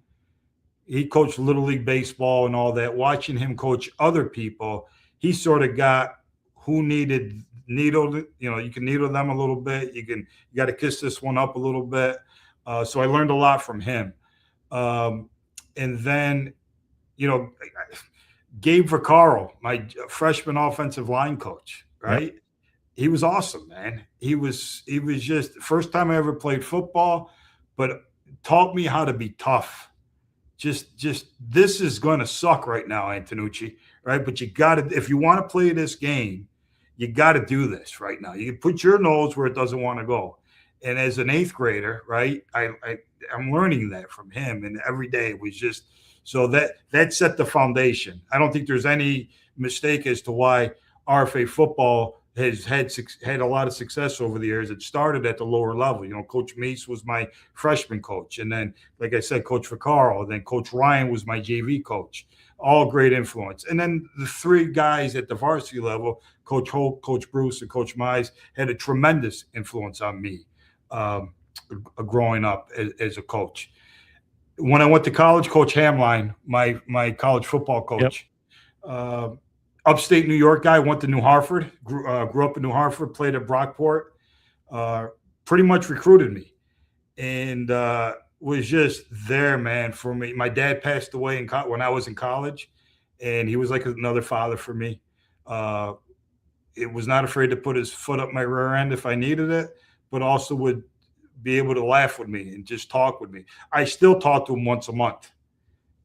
he coached little league baseball and all that. Watching him coach other people, he sort of got who needed needled. You can needle them a little bit. You got to kiss this one up a little bit. So I learned a lot from him. Um, and then, you know, Gabe Vaccaro, my freshman offensive line coach, Yep. right? He was awesome, man. He was just first time I ever played football, but taught me how to be tough. Just this is going to suck right now, Antonucci, right? But you got to, if you want to play this game, you got to do this right now. You put your nose where it doesn't want to go. And as an eighth grader, right, I'm learning that from him, and every day it was just so that set the foundation. I don't think there's any mistake as to why RFA football has had a lot of success over the years. It started at the lower level. Coach Meese was my freshman coach, and then, like I said, Coach Vaccaro, and then Coach Ryan was my JV coach. All great influence. And then the three guys at the varsity level, Coach Holt, Coach Bruce, and Coach Mize, had a tremendous influence on me, um, growing up as a coach. When I went to college, Coach Hamline, my college football Yep. coach, uh, upstate New York guy, went to New Hartford, grew up in New Hartford, played at Brockport, uh, pretty much recruited me, and was just there, man, for me. My dad passed away when I was in college, and he was like another father for me. Uh, it was not afraid to put his foot up my rear end if I needed it, but also would be able to laugh with me and just talk with me. I still talk to him once a month.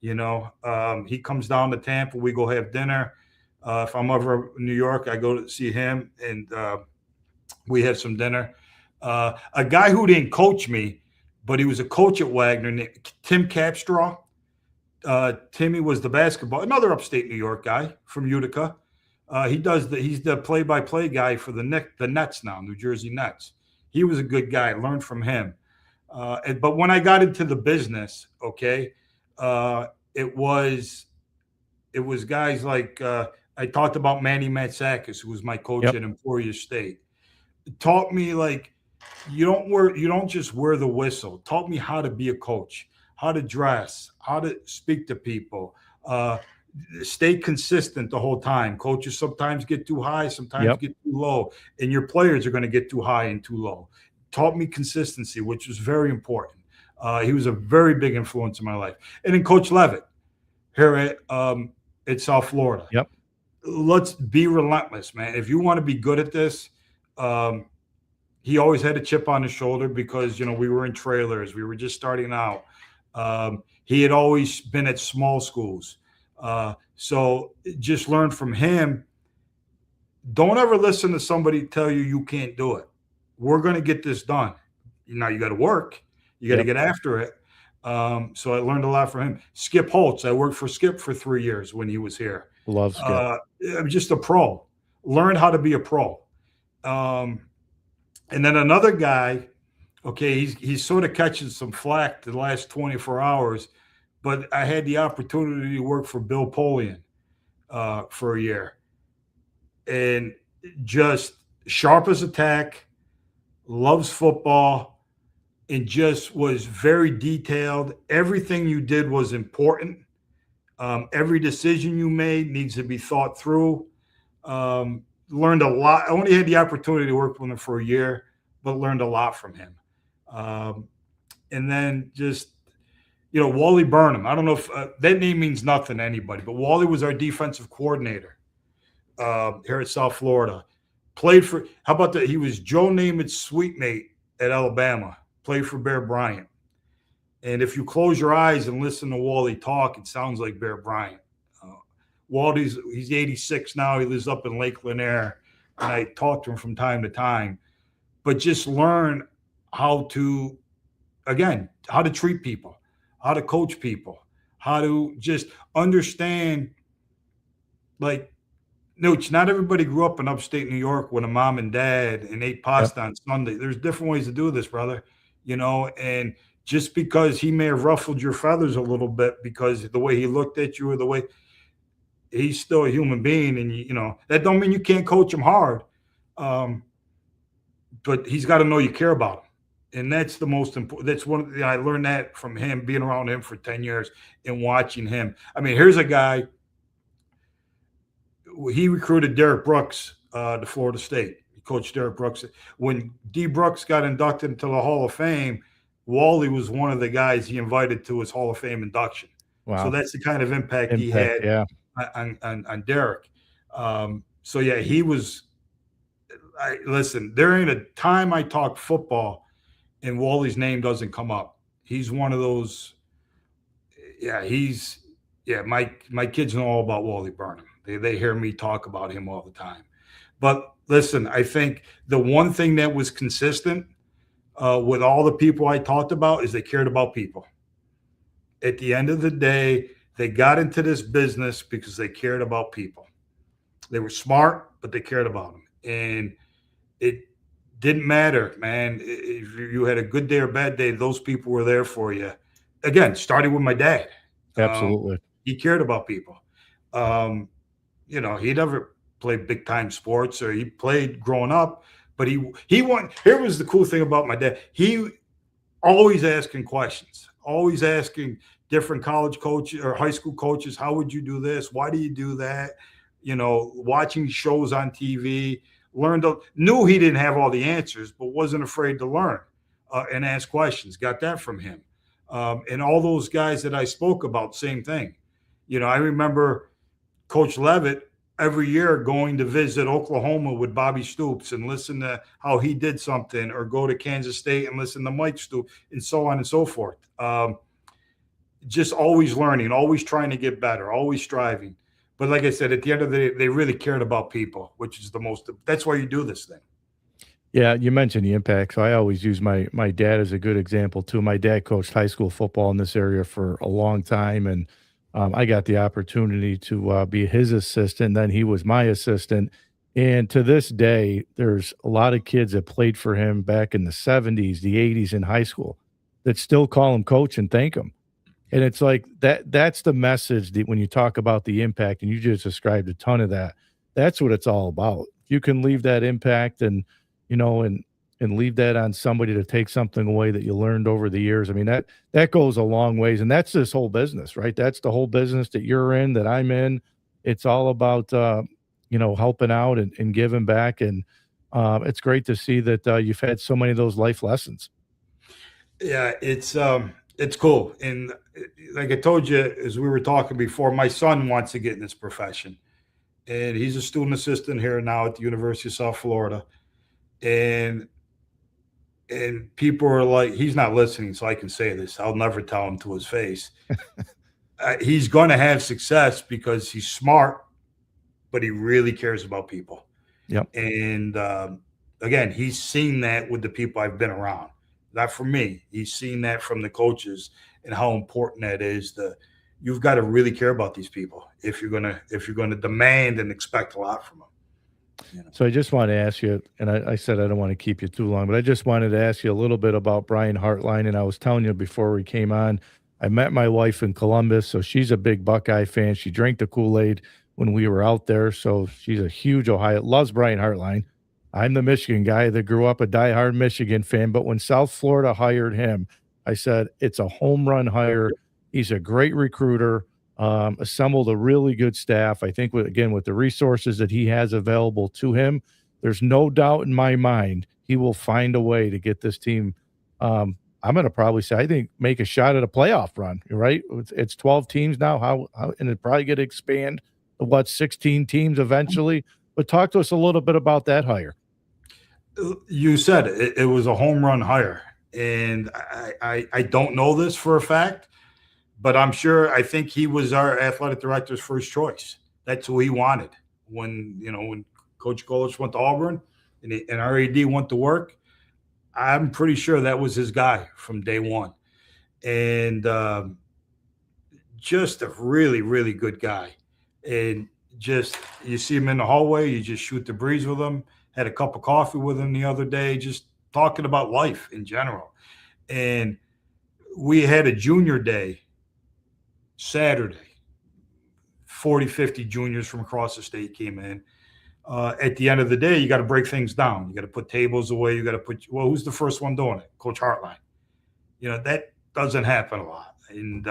He comes down to Tampa. We go have dinner. If I'm over in New York, I go to see him, and we have some dinner. A guy who didn't coach me, but he was a coach at Wagner, named Tim Capstraw. Timmy was the basketball, another upstate New York guy from Utica. He's the play-by-play guy for the Nets now, New Jersey Nets. He was a good guy. Learned from him. But when I got into the business, okay, it was guys like I talked about Manny Matsakis, who was my coach Yep. at Emporia State. It taught me, like, you don't just wear the whistle. Taught me how to be a coach, how to dress, how to speak to people, uh, stay consistent the whole time. Coaches sometimes get too high, sometimes Yep. get too low, and your players are going to get too high and too low. Taught me consistency, which was very important. He was a very big influence in my life. And then Coach Levitt here at South Florida. Yep. Let's be relentless, man. If you want to be good at this, um, he always had a chip on his shoulder because we were in trailers, we were just starting out. He had always been at small schools, so just learn from him. Don't ever listen to somebody tell you you can't do it. We're going to get this done. Now you got to work, you got to Yep. get after it. So I learned a lot from him. Skip Holtz, I worked for Skip for 3 years when he was here. Love Skip. I'm just a pro. Learned how to be a pro. um, and then another guy, okay, he's sort of catching some flack the last 24 hours, but I had the opportunity to work for Bill Polian for a year, and just sharp as a tack, loves football, and just was very detailed. Everything you did was important. Every decision you made needs to be thought through. Learned a lot. I only had the opportunity to work with him for a year, but learned a lot from him. Um, and then just Wally Burnham. I don't know if that name means nothing to anybody, but Wally was our defensive coordinator here at South Florida. Played for, how about that? He was Joe Namath's sweet mate at Alabama. Played for Bear Bryant. And if you close your eyes and listen to Wally talk, it sounds like Bear Bryant. He's 86 now. He lives up in Lake Lanier, and I talk to him from time to time. But just learn how to, again, how to treat people, how to coach people, how to just understand. Like, not everybody grew up in upstate New York with a mom and dad and ate Yep. pasta on Sunday. There's different ways to do this, brother. And just because he may have ruffled your feathers a little bit because the way he looked at you or the way he's still a human being, and that don't mean you can't coach him hard. Um, but he's got to know you care about him, and that's the most important. That's I learned that from him, being around him for 10 years and watching him. I mean, here's a guy. He recruited Derek Brooks to Florida State. He coached Derek Brooks when D. Brooks got inducted into the Hall of Fame. Wally was one of the guys he invited to his Hall of Fame induction. So Wow. that's the kind of impact he Impact. had Yeah. on Derek. So yeah, he was. Listen, there ain't a time I talk football and Wally's name doesn't come up. He's one of those. Yeah, my kids know all about Wally Burnham. They hear me talk about him all the time. But listen, I think the one thing that was consistent with all the people I talked about is they cared about people. At the end of the day, they got into this business because they cared about people. They were smart, but they cared about them. And it didn't matter, man. If you had a good day or bad day, those people were there for you. Again, starting with my dad. Absolutely. He cared about people. He never played big time sports, or he played growing up, but he won. Here was the cool thing about my dad. He always asking questions, always asking different college coaches or high school coaches, how would you do this? Why do you do that? Watching shows on TV, knew he didn't have all the answers, but wasn't afraid to learn and ask questions. Got that from him. And all those guys that I spoke about, same thing. I remember Coach Levitt every year going to visit Oklahoma with Bobby Stoops and listen to how he did something, or go to Kansas State and listen to Mike Stoops, and so on and so forth. Just always learning, always trying to get better, always striving. But like I said, at the end of the day, they really cared about people, which is that's why you do this thing. Yeah, you mentioned the impact. So I always use my dad as a good example too. My dad coached high school football in this area for a long time, and I got the opportunity to be his assistant. Then he was my assistant, and to this day, there's a lot of kids that played for him back in the '70s, the '80s in high school that still call him coach and thank him. And it's like that's the message that when you talk about the impact, and you just described a ton of that, that's what it's all about. If you can leave that impact and and leave that on somebody to take something away that you learned over the years. I mean, that goes a long ways, and that's this whole business, right? That's the whole business that you're in, that I'm in. It's all about helping out and giving back, and it's great to see that you've had so many of those life lessons. Yeah, it's cool. And like I told you as we were talking before, my son wants to get in this profession. And he's a student assistant here now at the University of South Florida. And people are like, he's not listening, so I can say this. I'll never tell him to his face. He's going to have success because he's smart, but he really cares about people. Yep. And again, he's seen that with the people I've been around. Not from me. He's seen that from the coaches and how important that is. You've got to really care about these people if you're gonna demand and expect a lot from them. So I just want to ask you, and I said I don't want to keep you too long, but I just wanted to ask you a little bit about Brian Hartline. And I was telling you before we came on, I met my wife in Columbus, so she's a big Buckeye fan. She drank the Kool-Aid when we were out there, so she's a huge Ohio, loves Brian Hartline. I'm the Michigan guy that grew up a diehard Michigan fan, but when South Florida hired him, I said, it's a home run hire. He's a great recruiter, assembled a really good staff. I think, with the resources that he has available to him, there's no doubt in my mind he will find a way to get this team. I'm going to probably say, I think, make a shot at a playoff run, right? It's 12 teams now, and it's probably going to expand to 16 teams eventually. But talk to us a little bit about that hire. You said it was a home run hire, and I don't know this for a fact, but I'm sure. I think he was our athletic director's first choice. That's who he wanted when Coach Golich went to Auburn and our AD went to work. I'm pretty sure that was his guy from day one, and just a really, really good guy. And just you see him in the hallway, you just shoot the breeze with him. Had a cup of coffee with him the other day, just talking about life in general. And we had a junior day Saturday. 40, 50 juniors from across the state came in. At the end of the day, you got to break things down. You got to put tables away. You got to who's the first one doing it? Coach Hartline. That doesn't happen a lot. And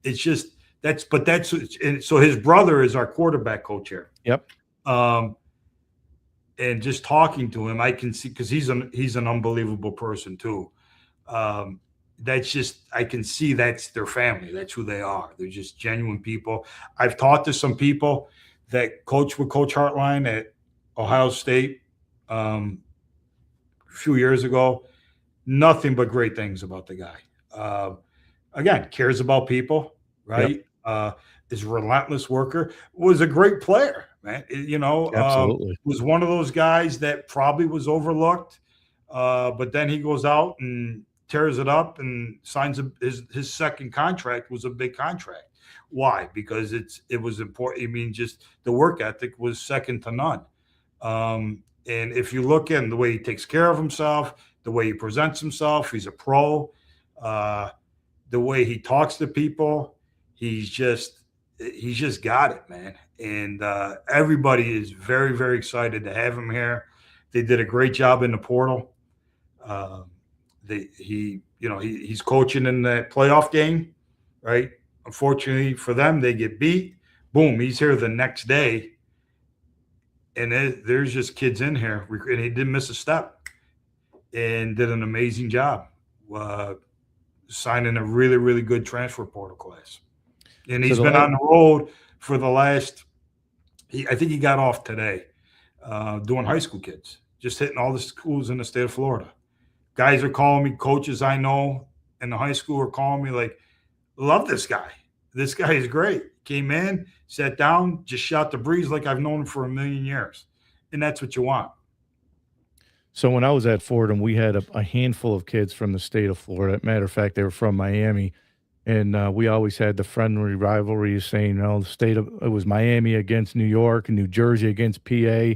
it's just, so his brother is our quarterback coach here. Yep. And just talking to him, I can see, because he's an unbelievable person too. I can see that's their family. That's who they are. They're just genuine people. I've talked to some people that coach with Coach Hartline at Ohio State a few years ago. Nothing but great things about the guy. Again, cares about people, right? Yep. Is a relentless worker. Was a great player, man. Absolutely. Was one of those guys that probably was overlooked, but then he goes out and tears it up and signs his second contract. Was a big contract. Why? Because it was important. I mean, just the work ethic was second to none. And if you look in the way he takes care of himself, the way he presents himself, he's a pro. The way he talks to people, he's just got it, man. And everybody is very, very excited to have him here. They did a great job in the portal. He's coaching in that playoff game, right? Unfortunately for them, they get beat. Boom, he's here the next day. And there's just kids in here, and he didn't miss a step and did an amazing job signing a really, really good transfer portal class. And he's been on the road for the last, I think he got off today, doing high school kids, just hitting all the schools in the state of Florida. Guys are calling me, coaches I know in the high school are calling me like, love this guy. This guy is great. Came in, sat down, just shot the breeze like I've known him for a million years. And that's what you want. So when I was at Fordham, we had a handful of kids from the state of Florida. Matter of fact, they were from Miami. And we always had the friendly rivalry saying, it was Miami against New York and New Jersey against PA.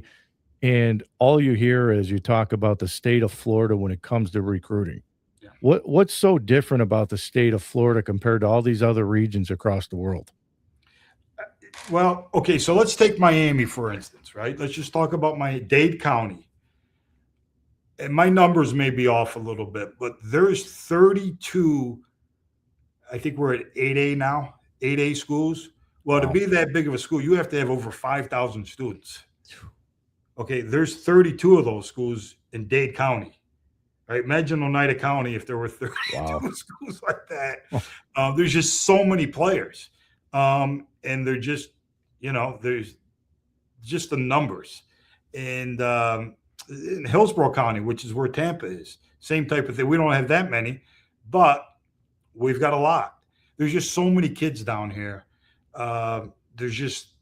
And all you hear is you talk about the state of Florida when it comes to recruiting. Yeah. What's so different about the state of Florida compared to all these other regions across the world? Well, okay, so let's take Miami, for instance, right? Let's just talk about Dade County. and my numbers may be off a little bit, but there's 32. I think we're at 8A now, 8A schools. Well, to Wow. be that big of a school, you have to have over 5,000 students. Okay, there's 32 of those schools in Dade County. Right? Imagine Oneida County if there were 32 Wow. schools like that. There's just so many players, and they're just, there's just the numbers. And in Hillsborough County, which is where Tampa is, same type of thing. We don't have that many, but we've got a lot. There's just so many kids down here. There's just,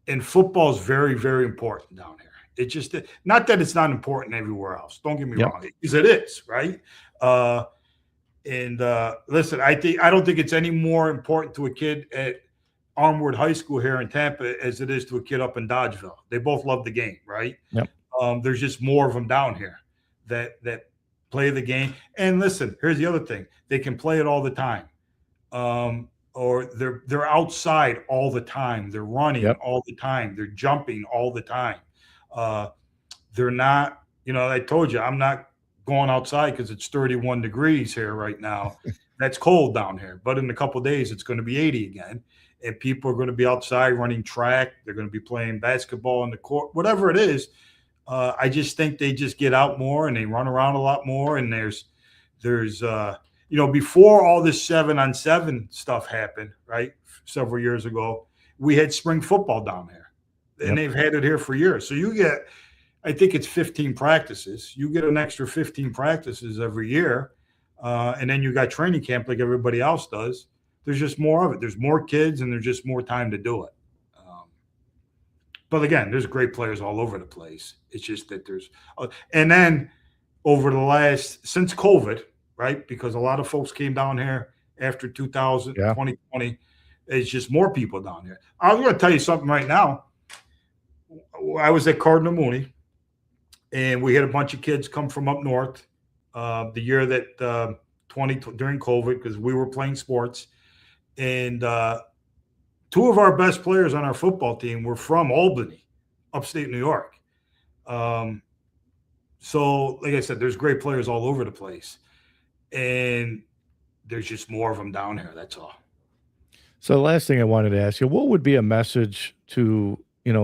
and football is very, very important down here. It just, not that it's not important everywhere else. Don't get me Yep. wrong, because it is, right? And listen, I don't think it's any more important to a kid at Armwood High School here in Tampa as it is to a kid up in Dodgeville. They both love the game, right? Yep. There's just more of them down here that play the game. And listen, here's the other thing: they can play it all the time, or they're outside all the time. They're running Yep. all the time. They're jumping all the time. They're not. I told you I'm not going outside because it's 31 degrees here right now. That's cold down here. But in a couple of days, it's going to be 80 again. And people are going to be outside running track. They're going to be playing basketball on the court, whatever it is. I just think they just get out more and they run around a lot more. And there's before all this 7-on-7 stuff happened, right? Several years ago, we had spring football down there, and Yep. they've had it here for years. So you get, I think it's 15 practices. You get an extra 15 practices every year. And then you got training camp like everybody else does. There's just more of it. There's more kids and there's just more time to do it. But again, there's great players all over the place. It's just that and then over the since COVID, right? Because a lot of folks came down here after 2020, it's just more people down here. I'm going to tell you something right now. I was at Cardinal Mooney, and we had a bunch of kids come from up north the year that during COVID, because we were playing sports. And two of our best players on our football team were from Albany, upstate New York. So, like I said, there's great players all over the place. And there's just more of them down here. That's all. So the last thing I wanted to ask you, what would be a message to,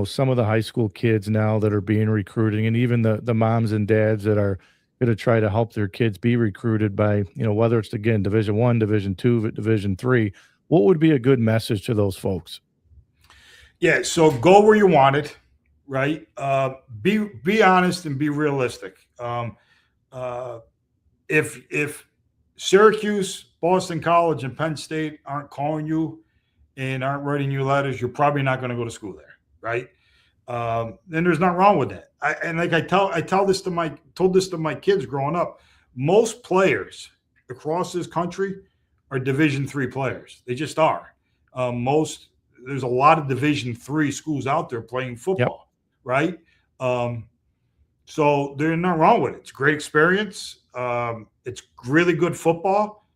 some of the high school kids now that are being recruited, and even the moms and dads that are going to try to help their kids be recruited by, whether it's, again, Division I, Division II, Division III, what would be a good message to those folks? Yeah. So go where you want it, right? Be honest and be realistic. If Syracuse, Boston College, and Penn State aren't calling you and aren't writing you letters, you're probably not going to go to school there, right? Then there's nothing wrong with that. I told this to my kids growing up. Most players across this country are Division III players. They just are. There's a lot of Division III schools out there playing football, right? So there's nothing wrong with it. It's a great experience. It's really good football.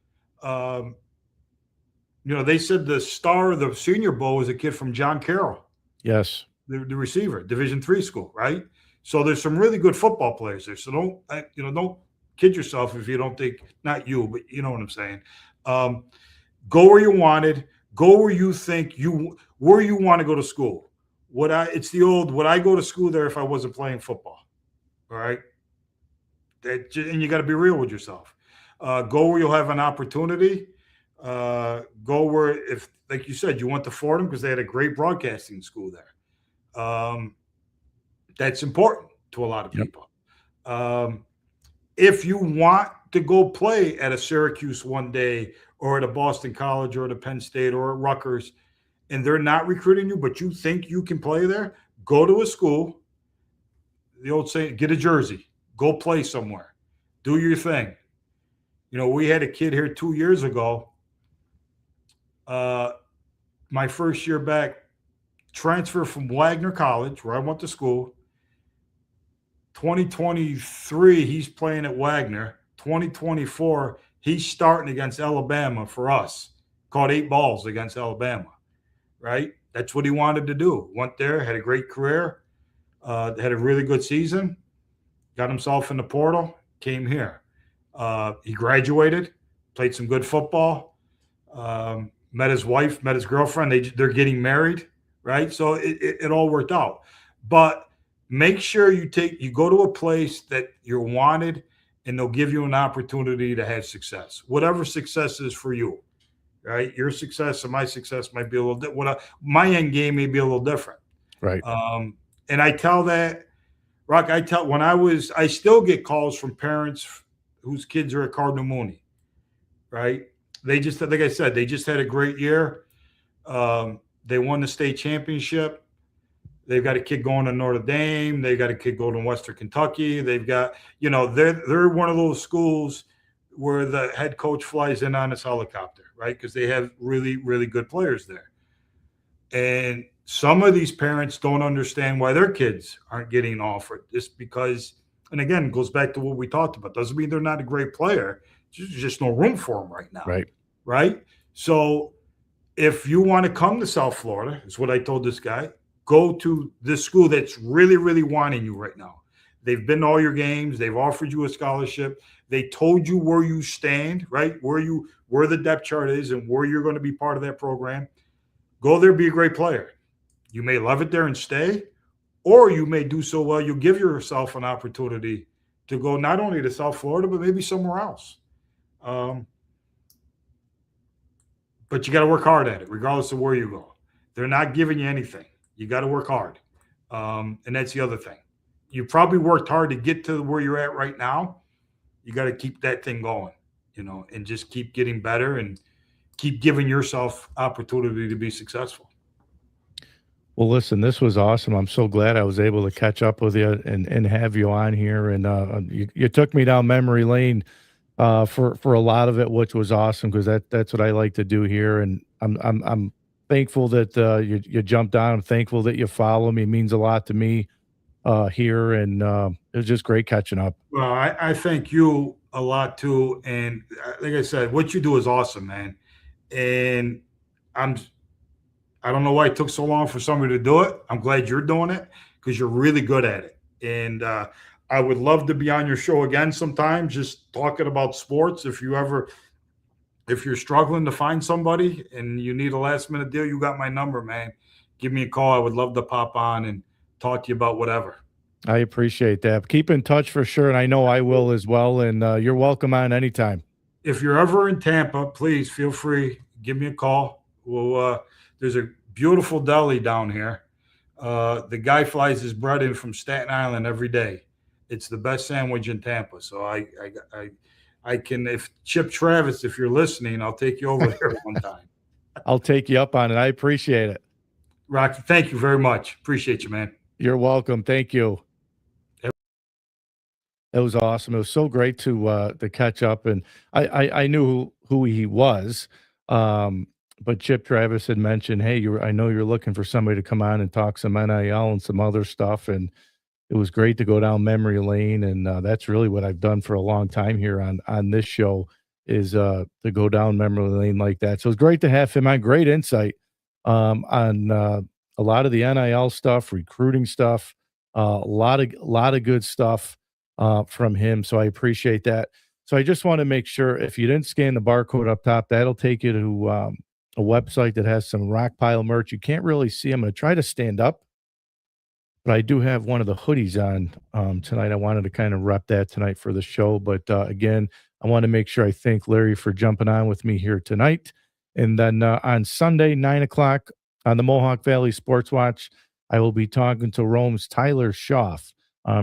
They said the star of the Senior Bowl was a kid from John Carroll. Yes. The receiver, Division III school, right? So there's some really good football players there. So don't kid yourself if you don't think, not you, but you know what I'm saying. Go where you wanted. Go where you think where you want to go to school. It's the old, would I go to school there if I wasn't playing football? All right. And you got to be real with yourself. Go where you'll have an opportunity. Go where, if, like you said, you went to Fordham because they had a great broadcasting school there. That's important to a lot of people. If you want to go play at a Syracuse one day, or at a Boston College, or at a Penn State, or at Rutgers, and they're not recruiting you, but you think you can play there, go to a school. The old saying, get a jersey, go play somewhere, do your thing. We had a kid here 2 years ago. My first year back, transfer from Wagner College, where I went to school. 2023, he's playing at Wagner. 2024, he's starting against Alabama for us. Caught 8 balls against Alabama, right? That's what he wanted to do. Went there, had a great career, had a really good season, got himself in the portal, came here. He graduated, played some good football, met his wife, met his girlfriend. They're getting married, right? So it all worked out. But make sure you go to a place that you're wanted, and they'll give you an opportunity to have success, whatever success is for you, right? Your success and my success might be a little different. My end game may be a little different. Right. And I tell that, Rock, I still get calls from parents whose kids are at Cardinal Mooney, right? They just, like I said, they just had a great year. They won the state championship. They've got a kid going to Notre Dame. They've got a kid going to Western Kentucky. They've got, they're one of those schools where the head coach flies in on his helicopter, right? Because they have really, really good players there. And some of these parents don't understand why their kids aren't getting offered, just because, and again, it goes back to what we talked about. Doesn't mean they're not a great player. There's just no room for them right now. Right. Right. So if you want to come to South Florida, is what I told this guy, go to this school that's really, really wanting you right now. They've been to all your games. They've offered you a scholarship. They told you where you stand, right? Where the depth chart is and where you're going to be part of that program. Go there, be a great player. You may love it there and stay, or you may do so well, you'll give yourself an opportunity to go not only to South Florida, but maybe somewhere else. But you got to work hard at it, regardless of where you go. They're not giving you anything. You got to work hard. And that's the other thing. You probably worked hard to get to where you're at right now. You got to keep that thing going, and just keep getting better and keep giving yourself opportunity to be successful. Well, listen, this was awesome. I'm so glad I was able to catch up with you and have you on here. And you took me down memory lane for a lot of it, which was awesome, because that's what I like to do here. And I'm thankful that you jumped on. I'm thankful that you follow me. It means a lot to me here, and it was just great catching up. Well, I thank you a lot too. And like I said, what you do is awesome, man. And I don't know why it took so long for somebody to do it. I'm glad you're doing it, because you're really good at it. And I would love to be on your show again sometime, just talking about sports. If you're struggling to find somebody and you need a last minute deal, you got my number, man. Give me a call. I would love to pop on and talk to you about whatever. I appreciate that. Keep in touch for sure, and I know I will as well. And you're welcome on anytime. If you're ever in Tampa, please feel free. Give me a call. There's a beautiful deli down here. The guy flies his bread in from Staten Island every day. It's the best sandwich in Tampa. So I can, if Chip Travis, if you're listening, I'll take you over there one time. I'll take you up on it. I appreciate it. Rocky, thank you very much. Appreciate you, man. You're welcome. Thank you. It was awesome. It was so great to catch up, and I knew who he was, but Chip Travis had mentioned, "Hey, I know you're looking for somebody to come on and talk some NIL and some other stuff," and it was great to go down memory lane, and that's really what I've done for a long time here on this show, is to go down memory lane like that. So it's great to have him on. Great insight on a lot of the NIL stuff, recruiting stuff, a lot of good stuff from him. So I appreciate that. So I just want to make sure, if you didn't scan the barcode up top, that'll take you to a website that has some Rockpile merch. You can't really see. I'm going to try to stand up, but I do have one of the hoodies on tonight. I wanted to kind of rep that tonight for the show. But again, I want to make sure I thank Larry for jumping on with me here tonight. And then on Sunday, 9 o'clock on the Mohawk Valley Sports Watch, I will be talking to Rome's Tyler Schaff.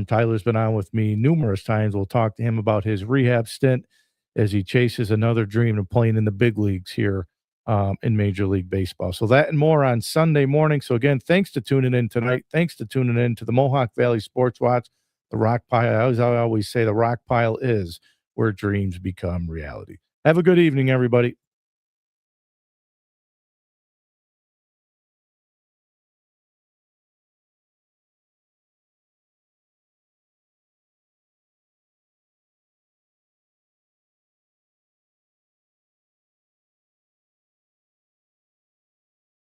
Tyler's been on with me numerous times. We'll talk to him about his rehab stint as he chases another dream of playing in the big leagues here in Major League Baseball. So that and more on Sunday morning. So again, thanks to tuning in tonight. Thanks to tuning in to the Mohawk Valley Sports Watch, the Rock Pile. As I always say, the Rock Pile is where dreams become reality. Have a good evening, everybody.